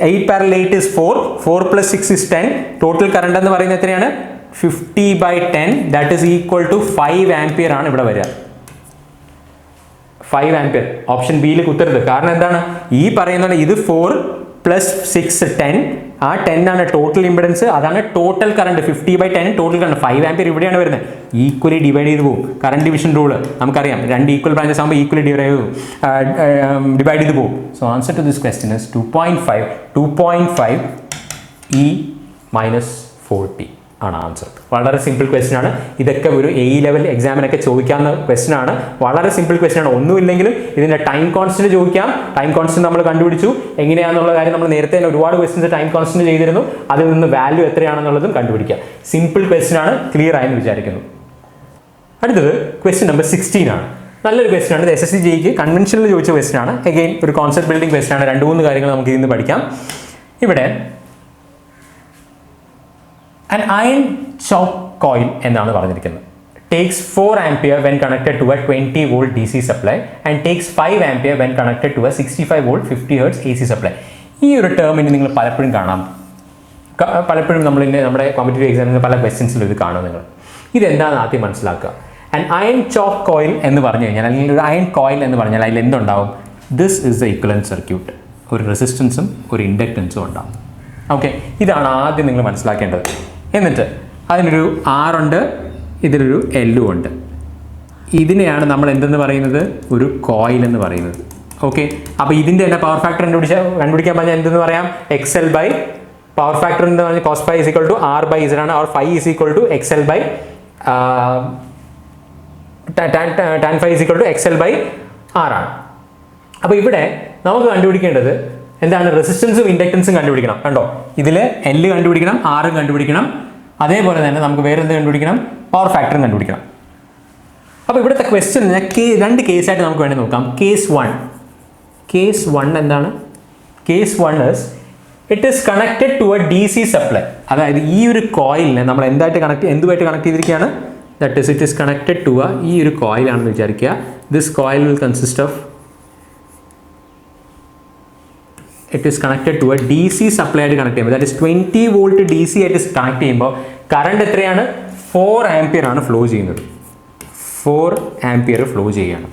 8 parallel 8 is 4, 4 plus 6 is 10. Total current എന്ന് പറയുന്നത് എത്രയാണ്, 50/10, that is equal to 5 ampere ആണ് ഇവിടെ വരിക. 5 ampere ഓപ്ഷൻ ബിയിൽ കുത്തരുത്. കാരണം എന്താണ്, ഈ പറയുന്നത് ഇത് 4 plus 6 10, ആ 10 ആണ് ടോട്ടൽ ഇംപെഡൻസ്, അതാണ് total current. 50/10 total current. 5 ampere ഇവിടെയാണ് വരുന്നത്. ഈക്വലി ഡിവൈഡ് ചെയ്ത് പോകും. കറണ്ട് ഡിവിഷൻ റൂൾ നമുക്കറിയാം, രണ്ട് ഈക്വൽ ബ്രാഞ്ചസ് ആകുമ്പോൾ ഈക്വലി ഡിവൈഡ് ചെയ്ത് പോകും. So answer to this question is 2.5 E minus 40 ആണ് ആൻസർ. വളരെ സിമ്പിൾ ക്വസ്റ്റ്യൻ ആണ്. ഇതൊക്കെ ഒരു A ലെവൽ എക്സാമിനൊക്കെ ചോദിക്കാവുന്ന ക്വസ്റ്റ്യൻ ആണ്. വളരെ സിമ്പിൾ ക്വസ്റ്റ്യൻ ആണ്. ഒന്നുമില്ലെങ്കിലും ഇതിൻ്റെ ടൈം കോൺസ്റ്റന്റ് ചോദിക്കാം. ടൈം കോൺസ്റ്റന്റ് നമ്മൾ കണ്ടുപിടിച്ചു. എങ്ങനെയാണെന്നുള്ള കാര്യം നമ്മൾ നേരത്തെ തന്നെ ഒരുപാട് ക്വസ്റ്റ്യൻസ് ടൈം കോൺസ്റ്റന്റ് ചെയ്തിരുന്നു. അതിൽ നിന്ന് വാല്യൂ എത്രയാണെന്നുള്ളതും കണ്ടുപിടിക്കാം. സിമ്പിൾ ക്വസ്റ്റ്യൻ ആണ്, ക്ലിയർ ആയെന്ന് വിചാരിക്കുന്നു. അടുത്തത് ക്വസ്റ്റ്യൻ നമ്പർ 16 ആണ്. നല്ലൊരു ക്വസ്റ്റ്യൻ ആണ്. SSC JEEക്ക് കൺവെൻഷനിൽ ചോദിച്ച ക്വസ്റ്റ്യൻ ആണ്. അഗെയിൻ ഒരു കോൺസെപ്റ്റ് ബിൽഡിംഗ് ക്വസ്റ്റ്യൻ ആണ്. 2-3 കാര്യങ്ങൾ നമുക്ക് ഇതിൽ നിന്ന് പഠിക്കാം. ഇവിടെ an iron choke coil എന്നാണ് പറഞ്ഞിരിക്കുന്നത്. takes 4 ampere when connected to a 20 volt DC supply and takes 5 ampere when connected to a 65 volt 50 hertz AC supply. ഈ ഒരു ടേമിന് നിങ്ങൾ പലപ്പോഴും കാണാം. പലപ്പോഴും നമ്മുടെ കോമ്പറ്റീറ്റീവ് എക്സാമിന് പല ക്വസ്റ്റ്യൻസിലും ഇത് കാണും. നിങ്ങൾ ഇതെന്താണെന്ന് ആദ്യം മനസ്സിലാക്കുക. an iron choke coil എന്ന് പറഞ്ഞു കഴിഞ്ഞാൽ, അല്ലെങ്കിൽ ഒരു അയൺ കോയിൽ എന്ന് പറഞ്ഞാൽ അതിൽ എന്തുണ്ടാവും, this is the equivalent circuit. ഒരു റെസിസ്റ്റൻസും ഒരു ഇൻഡക്റ്റൻസും ഉണ്ടാവും. ഓക്കെ, ഇതാണ് ആദ്യം നിങ്ങൾ മനസ്സിലാക്കേണ്ടത്. എന്നിട്ട് അതിനൊരു R ഉണ്ട്, ഇതിലൊരു L ഉണ്ട്. ഇതിനെയാണ് നമ്മൾ എന്തെന്ന് പറയുന്നത്, ഒരു കോയിൽ എന്ന് പറയുന്നത്. ഓക്കെ, അപ്പോൾ ഇതിൻ്റെ തന്നെ പവർ ഫാക്ടർ കണ്ടുപിടിക്കാൻ പറഞ്ഞാൽ എന്തെന്ന് പറയാം, XL ബൈ പവർ ഫാക്ടർ എന്ന് പറഞ്ഞാൽ cos phi is equal to R by Z ആണ്, or phi is equal to XL by tan phi is equal to XL by R ആണ്. അപ്പോൾ ഇവിടെ നമുക്ക് കണ്ടുപിടിക്കേണ്ടത് എന്താണ്, റെസിസ്റ്റൻസും ഇൻഡക്റ്റൻസും കണ്ടുപിടിക്കണം. കണ്ടോ, ഇതിൽ L കണ്ടുപിടിക്കണം, R കണ്ടുപിടിക്കണം. അതേപോലെ തന്നെ നമുക്ക് വേറെ എന്ത് കണ്ടുപിടിക്കണം, പവർ ഫാക്ടറും കണ്ടുപിടിക്കണം. അപ്പോൾ ഇവിടുത്തെ ക്വസ്റ്റ്യൻ രണ്ട് കേസായിട്ട് നമുക്ക് വേണ്ടി നോക്കാം. കേസ് 1 എന്താണ്, case 1 is it is connected to a DC supply. അതായത് ഈ ഒരു കോയിലിനെ നമ്മൾ എന്തുമായിട്ട് കണക്ട് ചെയ്തിരിക്കുകയാണ്, that is it is connected to a, ഈ ഒരു കോയിലാണെന്ന് വിചാരിക്കുക. this coil will consist of, it is connected to a DC supply ആയിട്ട് കണക്ട് ചെയ്യുമ്പോൾ, that is 20 volt DC ആയിട്ട് കണക്ട് ചെയ്യുമ്പോൾ കറണ്ട് എത്രയാണ്, 4 ampere ആണ് ഫ്ലോ ചെയ്യുന്നത്. 4 ampere ഫ്ലോ ചെയ്യുകയാണ്.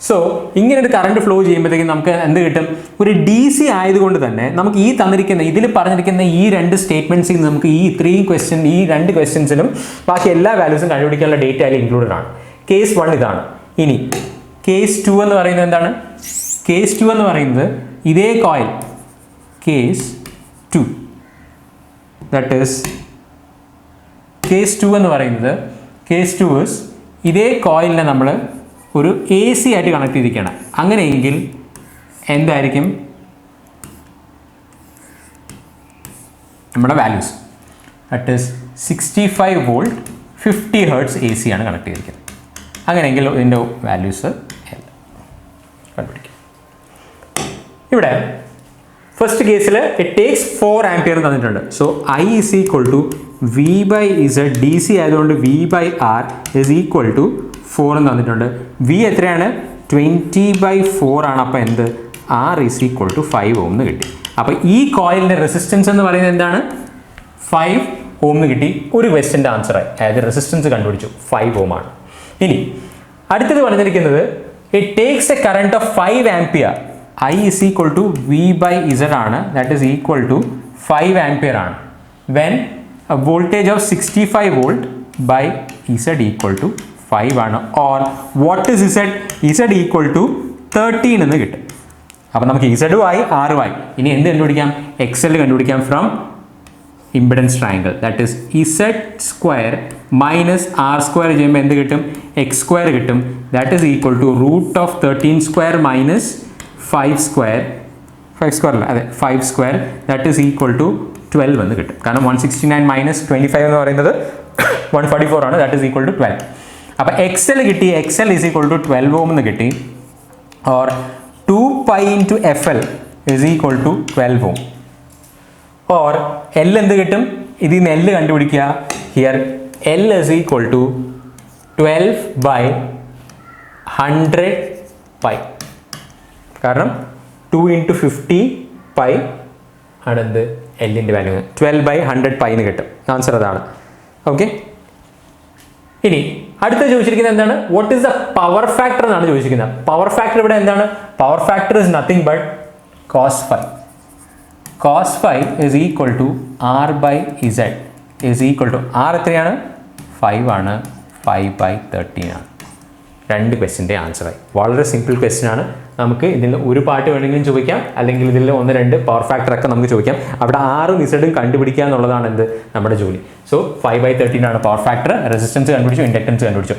സോ ഇങ്ങനെ ഒരു കറണ്ട് ഫ്ലോ ചെയ്യുമ്പോഴത്തേക്കും നമുക്ക് എന്ത് കിട്ടും? ഒരു ഡി സി ആയതുകൊണ്ട് തന്നെ നമുക്ക് ഈ തന്നിരിക്കുന്ന ഇതിൽ പറഞ്ഞിരിക്കുന്ന ഈ രണ്ട് സ്റ്റേറ്റ്മെന്റ്സിൽ നിന്ന് നമുക്ക് ഈ ഈ രണ്ട് ക്വസ്റ്റ്യൻസിനും ബാക്കി എല്ലാ വാല്യൂസും കണ്ടുപിടിക്കാനുള്ള ഡേറ്റ അതിൽ ഇൻക്ലൂഡഡ് ആണ്. കേസ് 1 ഇതാണ്. ഇനി കേസ് 2 എന്ന് പറയുന്നത് എന്താണ്? കേസ് 2 എന്ന് പറയുന്നത് ഇതേ coil case 2 that is case 2 എന്ന് പറയുന്നത് കേസ് 2 is ഇതേ കോയിലിനെ നമ്മൾ ഒരു എ സി ആയിട്ട് കണക്ട് ചെയ്തിരിക്കുകയാണ്. അങ്ങനെയെങ്കിൽ എന്തായിരിക്കും നമ്മുടെ values? That is 65 volt 50 hertz A C ആണ് കണക്ട് ചെയ്തിരിക്കുന്നത്. അങ്ങനെയെങ്കിൽ ഇതിൻ്റെ വാല്യൂസ് കണ്ടുപിടിക്കും. ഇവിടെ ഫസ്റ്റ് കേസിൽ ഇറ്റ് ടേക്സ് 4 ആംപിയർ തന്നിട്ടുണ്ട്. So I is equal to V by Z, D C ആയതുകൊണ്ട് V by R is equal to 4 എന്ന് തന്നിട്ടുണ്ട്. വി എത്രയാണ്? 20/4 ആണ്. അപ്പോൾ എന്ത്? R is equal to 5 ohm എന്ന് കിട്ടി. അപ്പോൾ ഈ കോയിലിൻ്റെ റെസിസ്റ്റൻസ് എന്ന് പറയുന്നത് എന്താണ്? 5 ഓം എന്ന് കിട്ടി. ഒരു ക്വസ്റ്റ്യൻ്റെ ആൻസറായി. അതായത് റെസിസ്റ്റൻസ് കണ്ടുപിടിച്ചു 5 ഓം ആണ്. ഇനി അടുത്തത് പറഞ്ഞിരിക്കുന്നത് it takes a current of 5 ampere. I is equal to V by Z ആണ്. That is equal to 5 ampere ആണ്. When voltage of 65 volt by Z equal to 5 ആണ്. Or what is Z? Z equal to 13 എന്ന് കിട്ടും. അപ്പോൾ നമുക്ക് ഇസഡും ആയി ആറും ആയി. ഇനി എന്ത് കണ്ടുപിടിക്കാം? എക്സ് എൽ കണ്ടുപിടിക്കാം from impedance triangle. That is Z square minus R square ചെയ്യുമ്പോൾ എന്ത് കിട്ടും? എക്സ് സ്ക്വയർ കിട്ടും. That is equal to root of 13 square minus 5 square. 5 square അല്ല, അതെ 5 square. That is equal to 12 എന്ന് കിട്ടും. കാരണം 169 മൈനസ് 25 എന്ന് പറയുന്നത് 144 ആണ്. That is equal to 12. അപ്പോൾ എക്സ് എൽ കിട്ടി. X L is equal to 12 ohm എന്ന് കിട്ടി. Or 2 pi into F L is equal to 12 ohm. Or L എന്ത് കിട്ടും? ഇതിൽ നിന്ന് എൽ കണ്ടുപിടിക്കുക. Here L is equal to 12/100 pi. കാരണം 2 ഇൻറ്റു 50 പൈ ആണ് എന്ത്? എല്ലിൻ്റെ വാല്യൂ. 12/100 പൈ എന്ന് കിട്ടും. ആൻസർ അതാണ്. ഓക്കെ. ഇനി അടുത്ത ചോദിച്ചിരിക്കുന്നത് എന്താണ്? What is the power factor എന്നാണ് ചോദിച്ചിരിക്കുന്നത്. പവർ ഫാക്ടർ ഇവിടെ എന്താണ്? Power factor is nothing but cos phi. cos phi is equal to r by z is equal to r എത്രയാണ്? 5 ആണ്. 5/13 ആണ്. രണ്ട് ക്വസ്റ്റ്യൻ്റെ ആൻസറായി. വളരെ സിമ്പിൾ ക്വസ്റ്റ്യൻ ആണ്. നമുക്ക് ഇതിൽ ഒരു പാർട്ട് വേണമെങ്കിലും ചോദിക്കാം, അല്ലെങ്കിൽ ഇതിൽ 1-2 പവർ ഫാക്ടറൊക്കെ നമുക്ക് ചോദിക്കാം. അവിടെ ആറും ഇസഡും കണ്ടുപിടിക്കുക എന്നുള്ളതാണ് എന്ത്? നമ്മുടെ ജോലി. സോ 5/13 ആണ് പവർ ഫാക്ടർ. റെസിസ്റ്റൻസ് കണ്ടുപിടിച്ചു, ഇൻഡക്റ്റൻസ് കണ്ടുപിടിച്ചു.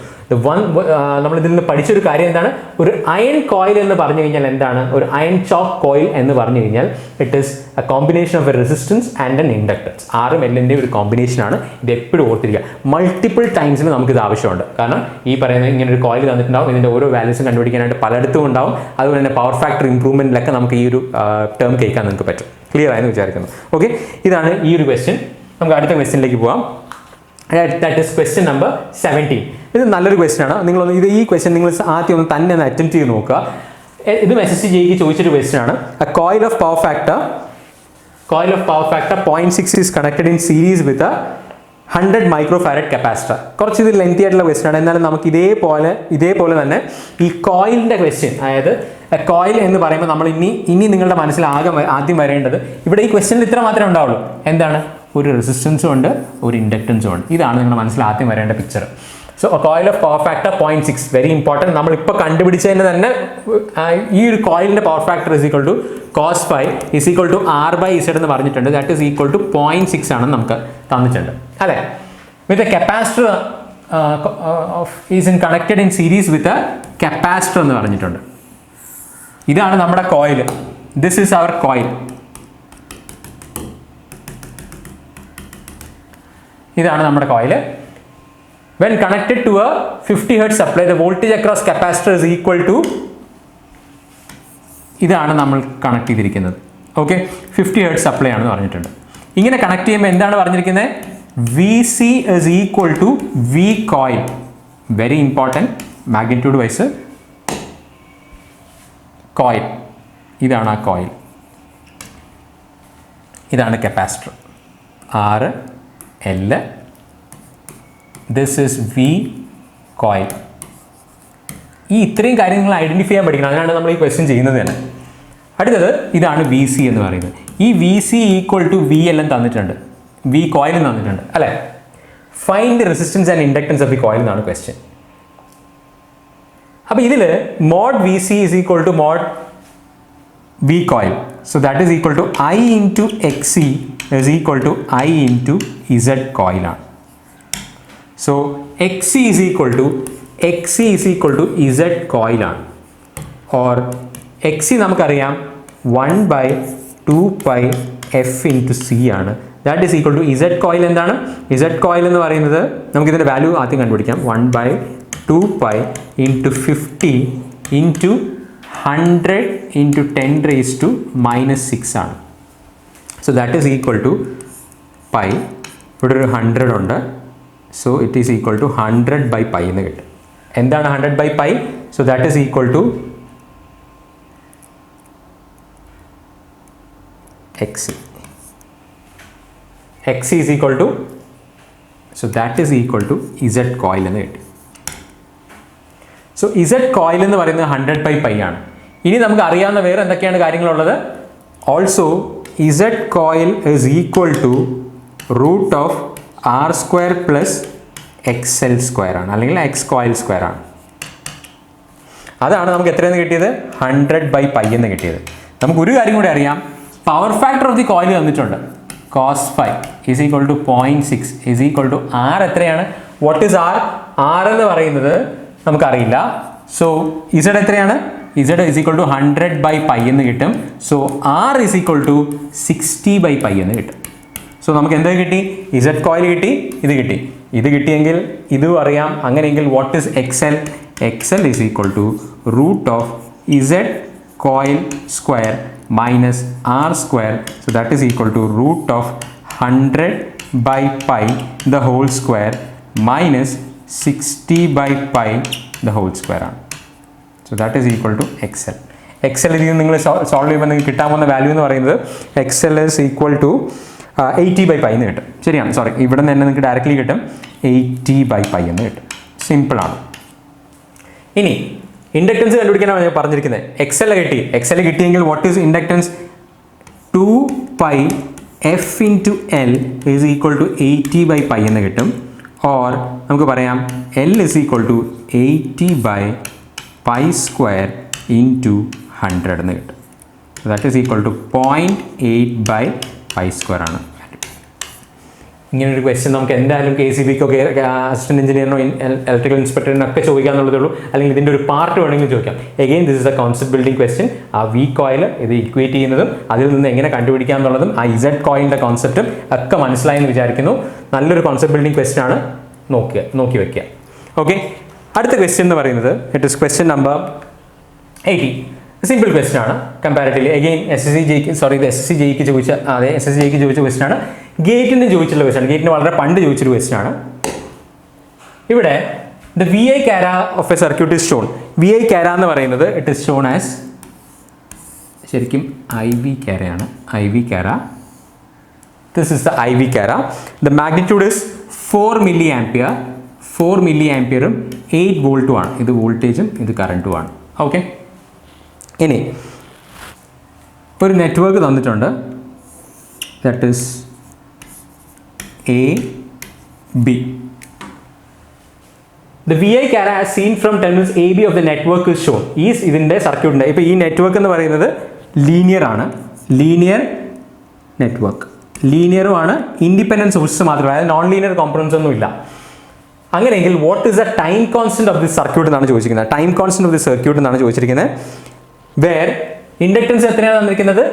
നമ്മൾ ഇതിൽ നിന്ന് പഠിച്ചൊരു കാര്യം എന്താണ്? ഒരു അയൺ കോയിൽ എന്ന് പറഞ്ഞു കഴിഞ്ഞാൽ എന്താണ്? ഒരു അയൺ ചോക്ക് കോയിൽ എന്ന് പറഞ്ഞു കഴിഞ്ഞാൽ it is A combination of A resistance and N inductance. ആറും എല്ലിൻ്റെ ഒരു കോമ്പിനേഷനാണ്. ഇത് എപ്പോഴും ഓർത്തിരിക്കുക. മൾട്ടിപ്പിൾ ടൈംസിൽ നമുക്കിത് ആവശ്യമുണ്ട്. കാരണം ഈ പറയുന്ന ഇങ്ങനെ ഒരു കോയിൽ തന്നിട്ടുണ്ടാവും. ഇതിൻ്റെ ഓരോ വാല്യൂസും കണ്ടുപിടിക്കാനായിട്ട് പലയിടത്തും ഉണ്ടാവും. അതുപോലെ തന്നെ പവർ ഫാക്ടർ ഇംപ്രൂവ്മെൻറ്റിലൊക്കെ നമുക്ക് ഈ ഒരു ടേം കേൾക്കാൻ നിങ്ങൾക്ക് പറ്റും. ക്ലിയർ ആയെന്ന് വിചാരിക്കുന്നു. ഓക്കെ, ഇതാണ് ഈ ഒരു ക്വസ്റ്റ്യൻ. നമുക്ക് അടുത്ത ക്വസ്റ്റ്യനിലേക്ക് പോകാം. That is question number 17. ഇത് നല്ലൊരു ക്വസ്റ്റ്യൻ ആണ്. നിങ്ങളൊന്ന് ഈ ക്വസ്റ്റ്യൻ നിങ്ങൾ ആദ്യം ഒന്ന് തന്നെ ഒന്ന് അറ്റംപ്റ്റ് ചെയ്ത് നോക്കുക. ഇതും SSC ചോദിച്ചൊരു ക്വസ്റ്റ്യൻ ആണ്. A coil of power factor 0.6 is connected in series with a 100 microfarad capacitor. കുറച്ച് ഇത് ലെങ്തി ആയിട്ടുള്ള ക്വസ്റ്റ്യൻ ആണ്. എന്നാലും നമുക്ക് ഇതേപോലെ തന്നെ ഈ കോയിലിൻ്റെ ക്വസ്റ്റ്യൻ, അതായത് കോയിൽ എന്ന് പറയുമ്പോൾ നമ്മൾ ഇനി നിങ്ങളുടെ മനസ്സിൽ ആദ്യം വരേണ്ടത് ഇവിടെ ഈ ക്വസ്റ്റ്യനിൽ ഇത്ര മാത്രമേ ഉണ്ടാവുള്ളൂ. എന്താണ്? ഒരു റെസിസ്റ്റൻസും ഉണ്ട്, ഒരു ഇൻഡക്റ്റൻസും ഉണ്ട്. ഇതാണ് നിങ്ങളുടെ മനസ്സിൽ ആദ്യം വരേണ്ട picture. So coil of power factor 0.6 very important. നമ്മളിപ്പോൾ കണ്ടുപിടിച്ചതിന് തന്നെ ഈ ഒരു കോയിലിൻ്റെ power factor is equal to cos phi is equal to r by z എന്ന് പറഞ്ഞിട്ടുണ്ട്. ദാറ്റ് ഈസ് ഈക്വൽ ടു 0.6 ആണെന്ന് നമുക്ക് തന്നിട്ടുണ്ട്. അതെ, with a capacitor is in connected in series with a capacitor എന്ന് പറഞ്ഞിട്ടുണ്ട്. ഇതാണ് നമ്മുടെ coil. This is our coil. ഇതാണ് നമ്മുടെ coil. When connected to a 50 Hz supply, the voltage across capacitor is equal to, ഇതാണ് നമ്മൾ കണക്ട് ചെയ്തിരിക്കുന്നത്. ഓക്കെ, 50 Hz സപ്ലൈ ആണെന്ന് പറഞ്ഞിട്ടുണ്ട്. ഇങ്ങനെ കണക്ട് ചെയ്യുമ്പോൾ എന്താണ് പറഞ്ഞിരിക്കുന്നത്? VC is equal to V coil. Very important, magnitude wise coil. ഇതാണ് ആ കോയിൽ. ഇതാണ് capacitor R L. This is V coil. ഈ ഇത്രയും കാര്യങ്ങൾ ഐഡൻറ്റിഫൈ ചെയ്യാൻ പഠിക്കണം. അതിനാണ് നമ്മൾ ഈ ക്വസ്റ്റ്യൻ ചെയ്യുന്നത് തന്നെ. അടുത്തത് ഇതാണ് വി സി എന്ന് പറയുന്നത്. ഈ V C equal to V എല്ലാം തന്നിട്ടുണ്ട്, വി കോയിലും തന്നിട്ടുണ്ട് അല്ലേ. Find the resistance and inductance of the coil എന്നാണ് ക്വസ്റ്റ്യൻ. അപ്പോൾ ഇതിൽ mod V C is equal to mod V coil. So that is equal to I into X C is equal to I into Z കോയിലാണ്. So X C is equal to Z കോയിലാണ്. ഓർ എക്സ് സി നമുക്കറിയാം 1/2πf ഇൻറ്റു സി ആണ്. That is equal to Z coil. എന്താണ് ഇസഡ് കോയിൽ എന്ന് പറയുന്നത്? നമുക്കിതിൻ്റെ വാല്യൂ ആദ്യം കണ്ടുപിടിക്കാം. 1/2π ഇൻറ്റു 50 ഇൻറ്റു 100 ഇൻറ്റു 10⁻⁻6 ആണ്. So that is equal to pi. ഇവിടെ ഒരു 100 ഉണ്ട്. So it is equal to 100/π എന്ന് കിട്ടും. എന്താണ് 100/π? So that is equal to X. X is equal to, so that is equal to Z coil എന്ന് കിട്ടി. സോ ഇസഡ് കോയിൽ എന്ന് പറയുന്നത് 100/π ആണ്. ഇനി നമുക്ക് അറിയാവുന്ന വേറെ എന്തൊക്കെയാണ് കാര്യങ്ങളുള്ളത്? Also Z coil is equal to root of r² plus XL² ആണ്, അല്ലെങ്കിൽ എക്സ് കോയിൽ സ്ക്വയർ ആണ്. അതാണ് നമുക്ക് എത്രയെന്ന് കിട്ടിയത്? 100/π എന്ന് കിട്ടിയത്. നമുക്ക് ഒരു കാര്യം കൂടി അറിയാം. Power factor of the coil തന്നിട്ടുണ്ട്. cos phi is equal to 0.6 is equal to r. എത്രയാണ്? What is r? r എന്ന് പറയുന്നത് നമുക്കറിയില്ല. സോ z എത്രയാണ്? z is equal to 100/π എന്ന് കിട്ടും. So r is equal to 60/π എന്ന് കിട്ടും. സോ നമുക്ക് എന്താ കിട്ടി? z കോയിൽ കിട്ടി, ഇത് കിട്ടി. ഇത് കിട്ടിയെങ്കിൽ ഇതും അറിയാം. അങ്ങനെയെങ്കിൽ what is XL? XL is equal to root of z coil square minus r². So that is equal to root of 100/π the whole square minus 60/π the whole square ആണ്. So that is equal to XL. XL ഇതിൽ നിങ്ങൾ സോൾവ് ചെയ്യുമ്പോൾ നിങ്ങൾക്ക് കിട്ടാൻ പോകുന്ന വാല്യൂ എന്ന് പറയുന്നത് XL is equal to 80/π എന്ന് കിട്ടും. ശരിയാണ്, സോറി, ഇവിടെ നിന്ന് തന്നെ നിങ്ങൾക്ക് ഡയറക്റ്റ്ലി കിട്ടും 80/π എന്ന് കിട്ടും. സിമ്പിളാണ്. ഇനി ഇൻഡക്ടൻസ് കണ്ടുപിടിക്കാനാണ് ഞാൻ പറഞ്ഞിരിക്കുന്നത്. XL കിട്ടി. XL കിട്ടിയെങ്കിൽ what is inductance? 2πf into L is equal to 80/π എന്ന് കിട്ടും. ഓർ നമുക്ക് പറയാം L is equal to 80/π² into 100 എന്ന് കിട്ടും. ദാറ്റ് ഈസ് ഈക്വൽ ടു 0.8/π² ആണ്. ഇങ്ങനൊരു ക്വസ്റ്റ്യൻ നമുക്ക് എന്തായാലും KCBക്കോ അസിസ്റ്റന്റ് എഞ്ചിനീയറിനോ ഇലക്ട്രിക്കൽ ഇൻസ്പെക്ടറിനൊക്കെ ചോദിക്കാന്നുള്ളതേ ഉള്ളൂ. അല്ലെങ്കിൽ ഇതിൻ്റെ ഒരു പാർട്ട് വേണമെങ്കിൽ ചോദിക്കാം. Again this is A concept building question. ആ വി കോയിൽ ഇത് ഇക്വേറ്റ് ചെയ്യുന്നതും അതിൽ നിന്ന് എങ്ങനെ കണ്ടുപിടിക്കാം എന്നുള്ളതും ആ ഇസഡ് കോയിലിൻ്റെ കോൺസെപ്റ്റും ഒക്കെ മനസ്സിലായെന്ന് വിചാരിക്കുന്നു. നല്ലൊരു കോൺസെപ്റ്റ് ബിൽഡിംഗ് ക്വസ്റ്റ്യൻ ആണ്. നോക്കി വെക്കുക. ഓക്കെ, അടുത്ത ക്വസ്റ്റ്യൻ എന്ന് പറയുന്നത് it is question number 80. Simple question ആണ് കമ്പാരിറ്റീവ്ലി. എഗെയിൻ SSC JEക്ക് ചോദിച്ച ക്വസ്റ്റ്യൻ ആണ്. ഗേറ്റിന് ചോദിച്ചുള്ള ക്വസ്റ്റ്യൻ ആണ്. ഗേറ്റിന് വളരെ പണ്ട് ചോദിച്ചൊരു ക്വസ്റ്റ്യൻ ആണ്. ഇവിടെ ദ VI കാര of a circuit is shown. VI കാര എന്ന് പറയുന്നത് ഇറ്റ് ഇസ് ഷോൺ ആസ്, ശരിക്കും IV കാരയാണ്. IV കാര, ദിസ് ഇസ് ദ IV കാര. The magnitude is 4 milliampere. 4 milliampere 8 വോൾട്ടും ആണ്. ഇത് വോൾട്ടേജും ഇത് കറണ്ടും ആണ്. ഓക്കെ, ഇനി ഒരു നെറ്റ്വർക്ക് തന്നിട്ടുണ്ട്. That is AB. The VI cara as seen from terminals AB of the network is shown. Is ഇതിൻ്റെ സർക്യൂട്ടിൻ്റെ. ഇപ്പോൾ ഈ നെറ്റ്വർക്ക് എന്ന് പറയുന്നത് ലീനിയർ ആണ്. ലീനിയർ നെറ്റ്വർക്ക്, ലീനിയറും ആണ്. ഇൻഡിപെൻഡൻറ്റ് സോഴ്സസ് മാത്രമേ, അതായത് നോൺ ലീനിയർ കോമ്പണൻസ് ഒന്നും ഇല്ല. അങ്ങനെയെങ്കിൽ what is the time constant of the circuit എന്നാണ് ചോദിച്ചിരിക്കുന്നത്. Time constant of the circuit എന്നാണ് ചോദിച്ചിരിക്കുന്നത്. വേർ ഇൻഡക്ടൻസ് എത്രയാണ് തന്നിരിക്കുന്നത്?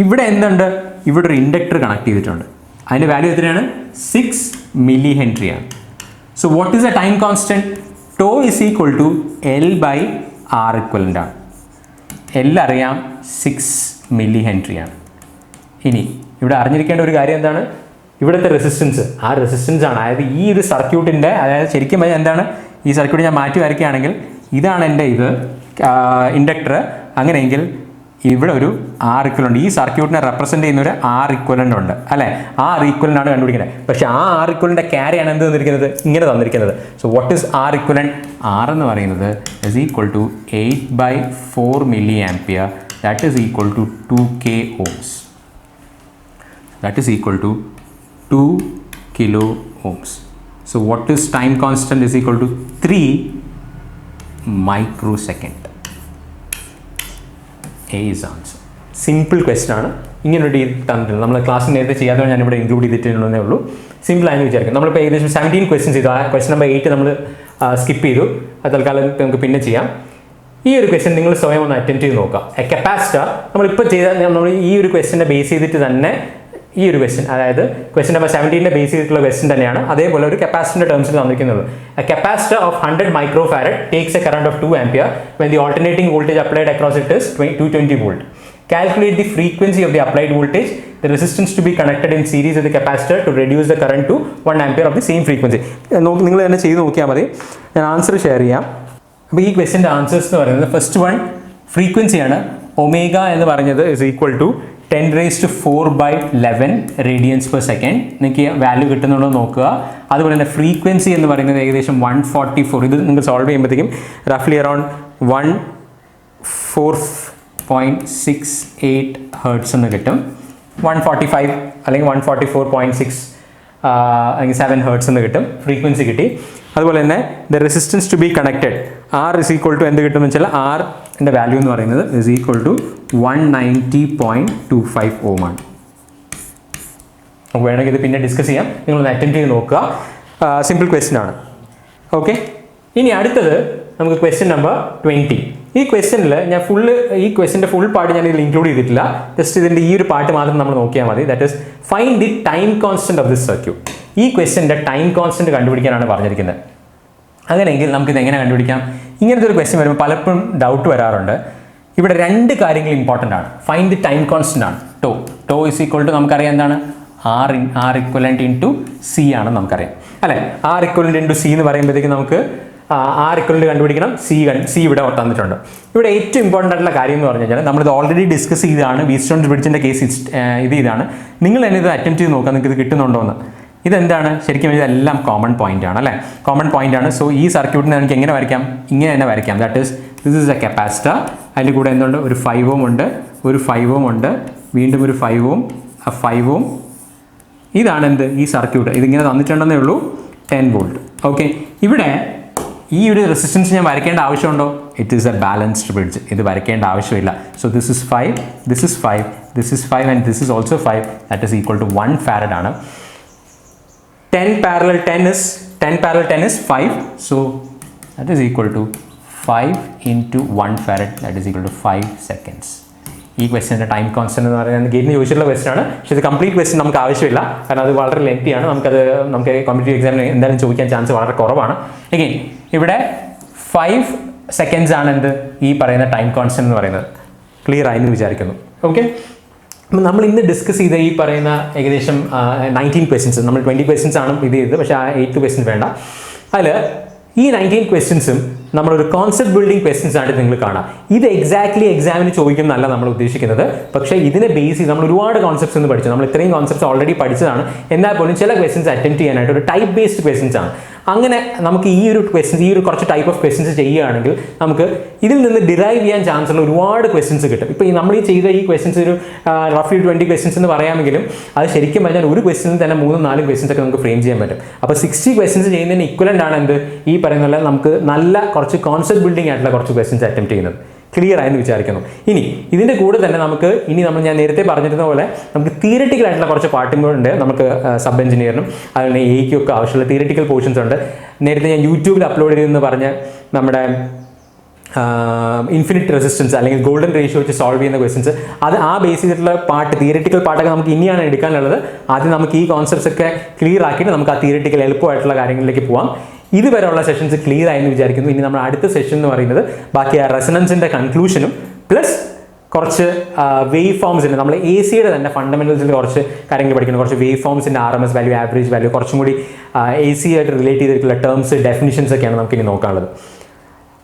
ഇവിടെ എന്തുണ്ട്? ഇവിടെ ഒരു ഇൻഡക്ടർ കണക്ട് ചെയ്തിട്ടുണ്ട്. അതിൻ്റെ വാല്യൂ എത്രയാണ്? 6 millihenry ആണ്. So what is the time constant? Tau is equal to L/R equivalent ആണ്. L അറിയാം, 6 millihenry ആണ്. ഇനി ഇവിടെ അറിഞ്ഞിരിക്കേണ്ട ഒരു കാര്യം എന്താണ്? ഇവിടുത്തെ റെസിസ്റ്റൻസ്, ആ റെസിസ്റ്റൻസ് ആണ്. അതായത് ഈ ഒരു സർക്യൂട്ടിൻ്റെ, അതായത് ശരിക്കും എന്താണ്, ഈ സർക്യൂട്ട് ഞാൻ മാറ്റി വരയ്ക്കുകയാണെങ്കിൽ ഇതാണ് എൻ്റെ ഇത് ഇൻഡക്ടർ. അങ്ങനെയെങ്കിൽ ഇവിടെ ഒരു ആർ ഇക്വലൻ്റ്, ഈ സർക്യൂട്ടിനെ റെപ്രസെൻറ്റ് ചെയ്യുന്ന ഒരു ആർ ഇക്വലൻ്റ് ഉണ്ട് അല്ലേ, ആ ആർ ഇക്വലൻ്റ് ആണ് കണ്ടുപിടിക്കുന്നത്. പക്ഷേ ആ ആർ ഇക്വലൻ്റെ ക്യാരിയാണ് എന്ത് തന്നിരിക്കുന്നത്, ഇങ്ങനെ തന്നിരിക്കുന്നത്. So what is R equivalent? R എന്ന് പറയുന്നത് is equal to 8/4 milli ampere, that is equal to 2K ohms. That is equal to 2 kilo ohms. So what is time constant is equal to 3 microsecond. A is answer. Simple question ആണ്. ഇങ്ങനെ ഒരു രീതി തന്നിട്ടുണ്ട്. നമ്മൾ ക്ലാസ്സിൽ നേരത്തെ ചെയ്യാതെ ഞാനിവിടെ ഇൻക്ലൂഡ് ചെയ്തിട്ടുള്ളതേ ഉള്ളൂ. സിമ്പിൾ ആയെന്ന് വിചാരിക്കും. നമ്മളിപ്പോൾ ഏകദേശം 17 ക്വസ്റ്റ്യൻസ് ചെയ്തു. ആ ക്വസ്റ്റ്യൻ നമ്പർ 8 നമ്മൾ സ്കിപ്പ് ചെയ്തു. അത് തൽക്കാലം നമുക്ക് പിന്നെ ചെയ്യാം. ഈ ഒരു ക്വസ്റ്റ്യൻ നിങ്ങൾ സ്വയം ഒന്ന് അറ്റൻഡ് ചെയ്ത് നോക്കുക. എ കപ്പാസിറ്റർ നമ്മളിപ്പോൾ നമ്മൾ ഈ ഒരു ക്വസ്റ്റ്യനെ ബേസ് ചെയ്തിട്ട് തന്നെ ഈ ഒരു ക്വസ്റ്റ്യൻ, അതായത് ക്വസ്റ്റ്യൻ നമ്പർ 17 ബേസ് ചെയ്തിട്ടുള്ള ക്വസ്റ്റ്യൻ തന്നെയാണ്. അതേപോലെ ഒരു കപ്പാസിറ്ററിന്റെ ടേംസിൽ തന്നിരിക്കുന്നത്. A capacitor of 100 microfarad takes A current of 2 ampere when the alternating voltage applied across it is 220 volt. Calculate the frequency of the applied voltage, the resistance to be connected in series with the capacitor to reduce the current to 1 ampere of the same frequency. നിങ്ങൾ തന്നെ ചെയ്ത് നോക്കിയാൽ മതി. ഞാൻ ആൻസർ ഷെയർ ചെയ്യാം. അപ്പോൾ ഈ ക്വസ്റ്റ്യൻ്റെ ആൻസേഴ്സ് എന്ന് പറയുന്നത് ഫസ്റ്റ് വൺ ഫ്രീക്വൻസിയാണ്. ഒമേഗ എന്ന് പറഞ്ഞത് is equal to 10⁴/11 radians per second. നിങ്ങൾക്ക് വാല്യൂ കിട്ടുന്നുണ്ടോ നോക്കുക. അതുപോലെ തന്നെ ഫ്രീക്വൻസി എന്ന് പറയുന്നത് ഏകദേശം 144. ഇത് നിങ്ങൾ സോൾവ് ചെയ്യുമ്പോഴത്തേക്കും റഫ്ലി അറൗണ്ട് 104.68 ഹെർട്സ് എന്ന് കിട്ടും. 145 അല്ലെങ്കിൽ 144.6 അല്ലെങ്കിൽ 7 ഹെർട്സ് എന്ന് കിട്ടും. ഫ്രീക്വൻസി കിട്ടി. അതുപോലെ തന്നെ the resistance to be connected R is equal to എന്ത് കിട്ടുമെന്ന് വെച്ചാൽ ആറിൻ്റെ വാല്യൂ എന്ന് പറയുന്നത് ഇസ് ഈക്വൽ ടു 190.25 ഓം ആണ്. നമുക്ക് വേണമെങ്കിൽ ഇത് പിന്നെ ഡിസ്കസ് ചെയ്യാം. നിങ്ങളൊന്ന് അറ്റൻഡ് ചെയ്ത് നോക്കുക. സിമ്പിൾ ക്വസ്റ്റ്യൻ ആണ്. ഓക്കെ, ഇനി അടുത്തത് നമുക്ക് ക്വസ്റ്റ്യൻ നമ്പർ 20. ഈ ക്വസ്റ്റ്യനിൽ ഞാൻ ഈ ക്വസ്റ്റ്യൻ്റെ ഫുൾ പാർട്ട് ഞാൻ ഇതിൽ ഇൻക്ലൂഡ് ചെയ്തിട്ടില്ല. ജസ്റ്റ് ഇതിൻ്റെ ഈ ഒരു പാർട്ട് മാത്രം നമ്മൾ നോക്കിയാൽ മതി. That is find the time constant of this circuit. ഈ ക്വസ്റ്റ്യൻ്റെ ടൈം കോൺസ്റ്റന്റ് കണ്ടുപിടിക്കാനാണ് പറഞ്ഞിരിക്കുന്നത്. അങ്ങനെയെങ്കിൽ നമുക്കിത് എങ്ങനെ കണ്ടുപിടിക്കാം? ഇങ്ങനത്തെ ഒരു ക്വസ്റ്റ്യൻ വരുമ്പോൾ പലപ്പോഴും ഡൗട്ട് വരാറുണ്ട്. ഇവിടെ രണ്ട് കാര്യങ്ങൾ ഇമ്പോർട്ടൻ്റ് ആണ്. ഫൈൻഡ് ദി ടൈം കോൺസ്റ്റന്റ് ആണ്. ടോ ഇസ് ഈക്വൽ ടു നമുക്കറിയാം എന്താണ്, ആർ ഇക്വലൻ്റ് ഇൻറ്റു സി ആണെന്ന് നമുക്കറിയാം അല്ലേ. ആർ ഇക്വലൻ്റ് ഇൻറ്റു സി എന്ന് പറയുമ്പോഴത്തേക്ക് നമുക്ക് ആർ ഇക്വലൻ്റ് കണ്ടുപിടിക്കണം. സി ഇവിടെ തന്നിട്ടുണ്ട്. ഇവിടെ ഏറ്റവും ഇമ്പോർട്ടൻ്റ് ആയിട്ടുള്ള കാര്യം എന്ന് പറഞ്ഞു കഴിഞ്ഞാൽ നമ്മളിത് ഓൾറെഡി ഡിസ്കസ് ചെയ്തതാണ്. വീറ്റ്സ്റ്റോൺ ബ്രിഡ്ജിൻ്റെ കേസ് ഇതാണ്. നിങ്ങൾ തന്നെ ഇത് അറ്റൻഡ് ചെയ്ത് നോക്കാം നിങ്ങൾക്ക് ഇത് കിട്ടുന്നുണ്ടോ എന്ന്. ഇതെന്താണ് ശരിക്കും ഇതെല്ലാം കോമൺ പോയിന്റ് ആണ് അല്ലേ, കോമൺ പോയിന്റ് ആണ്. സോ ഈ സർക്യൂട്ടിനെ നമുക്ക് എങ്ങനെ വരയ്ക്കാം? ഇങ്ങനെ തന്നെ വരയ്ക്കാം. That is this is A capacitor. അതിൻ്റെ കൂടെ എന്തുണ്ട്, ഒരു 5 ohm ഉണ്ട്, ഒരു 5 ohm ഉണ്ട്, വീണ്ടും ഒരു 5 ohm, 5 ohm. ഇതാണ് എന്ത് ഈ സർക്യൂട്ട്. ഇതിങ്ങനെ തന്നിട്ടുണ്ടെന്നേ ഉള്ളൂ. 10 volt. ഓക്കെ, ഇവിടെ ഈ ഒരു റെസിസ്റ്റൻസ് ഞാൻ വരയ്ക്കേണ്ട ആവശ്യമുണ്ടോ? It is a balanced bridge. ഇത് വരയ്ക്കേണ്ട ആവശ്യമില്ല. So this is 5, this is 5, this is 5 and this is also 5. That is equal to 1 farad ആണ്. 10 parallel 10 is 5. So that is equal to 5 into 1 farad. That is equal to 5 seconds. ഈ ക്വസ്റ്റ്യൻ്റെ ടൈം കോൺസ്റ്റന്റ് എന്ന് പറയുന്നത് ഗേറ്റിന് ചോദിച്ചിട്ടുള്ള ക്വസ്റ്റ്യൻ ആണ്. പക്ഷേ ഇത് കംപ്ലീറ്റ് ക്വസ്റ്റ്യൻ നമുക്ക് ആവശ്യമില്ല, കാരണം അത് വളരെ ലെങ്തി ആണ്. നമുക്ക് കോമ്പറ്റീറ്റീവ് എക്സാമിന് എന്തായാലും ചോദിക്കാൻ ചാൻസ് വളരെ കുറവാണ്. എഗെയിൻ ഇവിടെ 5 seconds ആണ് എന്ത് ഈ പറയുന്ന ടൈം കോൺസ്റ്റന്റ് എന്ന് പറയുന്നത്. ക്ലിയർ ആയെന്ന് വിചാരിക്കുന്നു. ഓക്കെ, നമ്മൾ ഇന്ന് ഡിസ്കസ് ചെയ്ത ഈ പറയുന്ന ഏകദേശം 19 ക്വസ്റ്റ്യൻസ്, നമ്മൾ 20 ക്വസ്റ്റ്യൻസ് ആണ് ഇത് ചെയ്തത്, പക്ഷേ ആ 8 ക്വസ്റ്റ്യൻസ് വേണ്ട. അതിൽ ഈ 19 ക്വസ്റ്റ്യൻസും നമ്മളൊരു കോൺസെപ്റ്റ് ബിൽഡിംഗ് ക്വസ്റ്റ്യൻസ് ആയിട്ട് നിങ്ങൾ കാണാം. ഇത് എക്സാക്ട്ലി എക്സാമിന് ചോദിക്കും എന്നല്ല നമ്മൾ ഉദ്ദേശിക്കുന്നത്. പക്ഷേ ഇതിനെ ബേസ് ചെയ്ത് നമ്മൾ ഒരുപാട് കോൺസെപ്റ്റ്സ് ഒന്ന് പഠിച്ചു. നമ്മൾ ഇത്രയും കോൺസെപ്റ്റ്സ് ഓൾറെഡി പഠിച്ചതാണ്. എന്നാൽ പോലും ചില ക്വസ്റ്റ്യൻസ് അറ്റൻഡ് ചെയ്യാനായിട്ട് ഒരു ടൈപ്പ് ബേസ്ഡ് ക്വസ്റ്റ്യൻസ് ആണ്. അങ്ങനെ നമുക്ക് ഈ ഒരു കുറച്ച് ടൈപ്പ് ഓഫ് ക്വസ്റ്റ്യൻസ് ചെയ്യുകയാണെങ്കിൽ നമുക്ക് ഇതിൽ നിന്ന് ഡിറൈവ് ചെയ്യാൻ ചാൻസ് ഉള്ള ഒരുപാട് ക്വസ്റ്റ്യൻസ് കിട്ടും. ഇപ്പോൾ നമ്മൾ ഈ ചെയ്ത ഈ ക്വസ്റ്റ്യൻസ് ഒരു റഫ്ലി 20 ക്വസ്റ്റ്യൻസ് എന്ന് പറയാമെങ്കിലും അത് ശരിക്കും പറഞ്ഞാൽ ഒരു ക്വസ്റ്റ്യനിൽ തന്നെ 3-4 ക്വസ്റ്റ്യൻസ് ഒക്കെ നമുക്ക് ഫ്രെയിം ചെയ്യാൻ പറ്റും. അപ്പോൾ 60 ക്വസ്റ്റ്യൻസ് ചെയ്യുന്നതിന് ഇക്വലൻ്റ് ആണ് എന്ത് ഈ പറയുന്ന പോലെ നമുക്ക് നല്ല കുറച്ച് കോൺസെപ്റ്റ് ബിൽഡിംഗ് ആയിട്ടുള്ള കുറച്ച് ക്വസ്റ്റ്യൻസ് അറ്റംപ്റ്റ് ചെയ്യുന്നത്. ക്ലിയർ ആയെന്ന് വിചാരിക്കുന്നു. ഇനി ഇതിൻ്റെ കൂടെ തന്നെ ഞാൻ നേരത്തെ പറഞ്ഞിരുന്ന പോലെ നമുക്ക് തിയറിറ്റിക്കൽ ആയിട്ടുള്ള കുറച്ച് പാർട്ടുകളുണ്ട്. നമുക്ക് സബ് എഞ്ചിനീയറിനും അതുപോലെ എയ്ക്കും ഒക്കെ ആവശ്യമുള്ള തിയറിറ്റിക്കൽ പോർഷൻസ് ഉണ്ട്. നേരത്തെ ഞാൻ യൂട്യൂബിൽ അപ്ലോഡ് ചെയ്തെന്ന് പറഞ്ഞ നമ്മുടെ ഇൻഫിനിറ്റ് റെസിസ്റ്റൻസ് അല്ലെങ്കിൽ ഗോൾഡൻ റേഷ്യോ വെച്ച് സോൾവ് ചെയ്യുന്ന ക്വസ്റ്റ്യൻസ്, അത് ആ ബേസ് ചെയ്തിട്ടുള്ള തിയറിറ്റിക്കൽ പാർട്ടൊക്കെ നമുക്ക് ഇനിയാണ് എടുക്കാനുള്ളത്. ആദ്യം നമുക്ക് ഈ കോൺസെപ്റ്റ്സ് ഒക്കെ ക്ലിയർ ആക്കിയിട്ട് നമുക്ക് ആ തിയറിറ്റിക്കൽ എളുപ്പമായിട്ടുള്ള കാര്യങ്ങളിലേക്ക് പോകാം. ഇതുവരെയുള്ള സെഷൻസ് ക്ലിയർ ആയെന്ന് വിചാരിക്കുന്നു. ഇനി നമ്മൾ അടുത്ത സെഷൻ എന്ന് പറയുന്നത് ബാക്കി ആ റെസണൻസിൻ്റെ കൺക്ലൂഷനും പ്ലസ് കുറച്ച് വേവ് ഫോംസിൻ്റെ നമ്മൾ എ സിയുടെ തന്നെ ഫണ്ടമെന്റൽസിൽ കുറച്ച് കാര്യങ്ങൾ പഠിക്കണം. കുറച്ച് വേവ് ഫോംസിൻ്റെ RMS വാല്യൂ, ആവറേജ് വാല്യൂ, കുറച്ചും കൂടി എ സി ആയിട്ട് റിലേറ്റ് ചെയ്തിട്ടുള്ള ടേംസ്, ഡെഫിനിഷൻസ് ഒക്കെയാണ് നമുക്ക് ഇനി നോക്കാനുള്ളത്.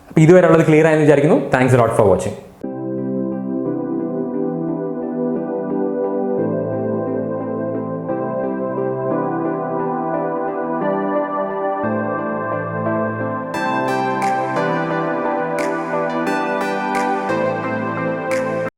അപ്പോൾ ഇതുവരെയുള്ളത് ക്ലിയർ ആയെന്ന് വിചാരിക്കുന്നു. Thanks a lot for watching.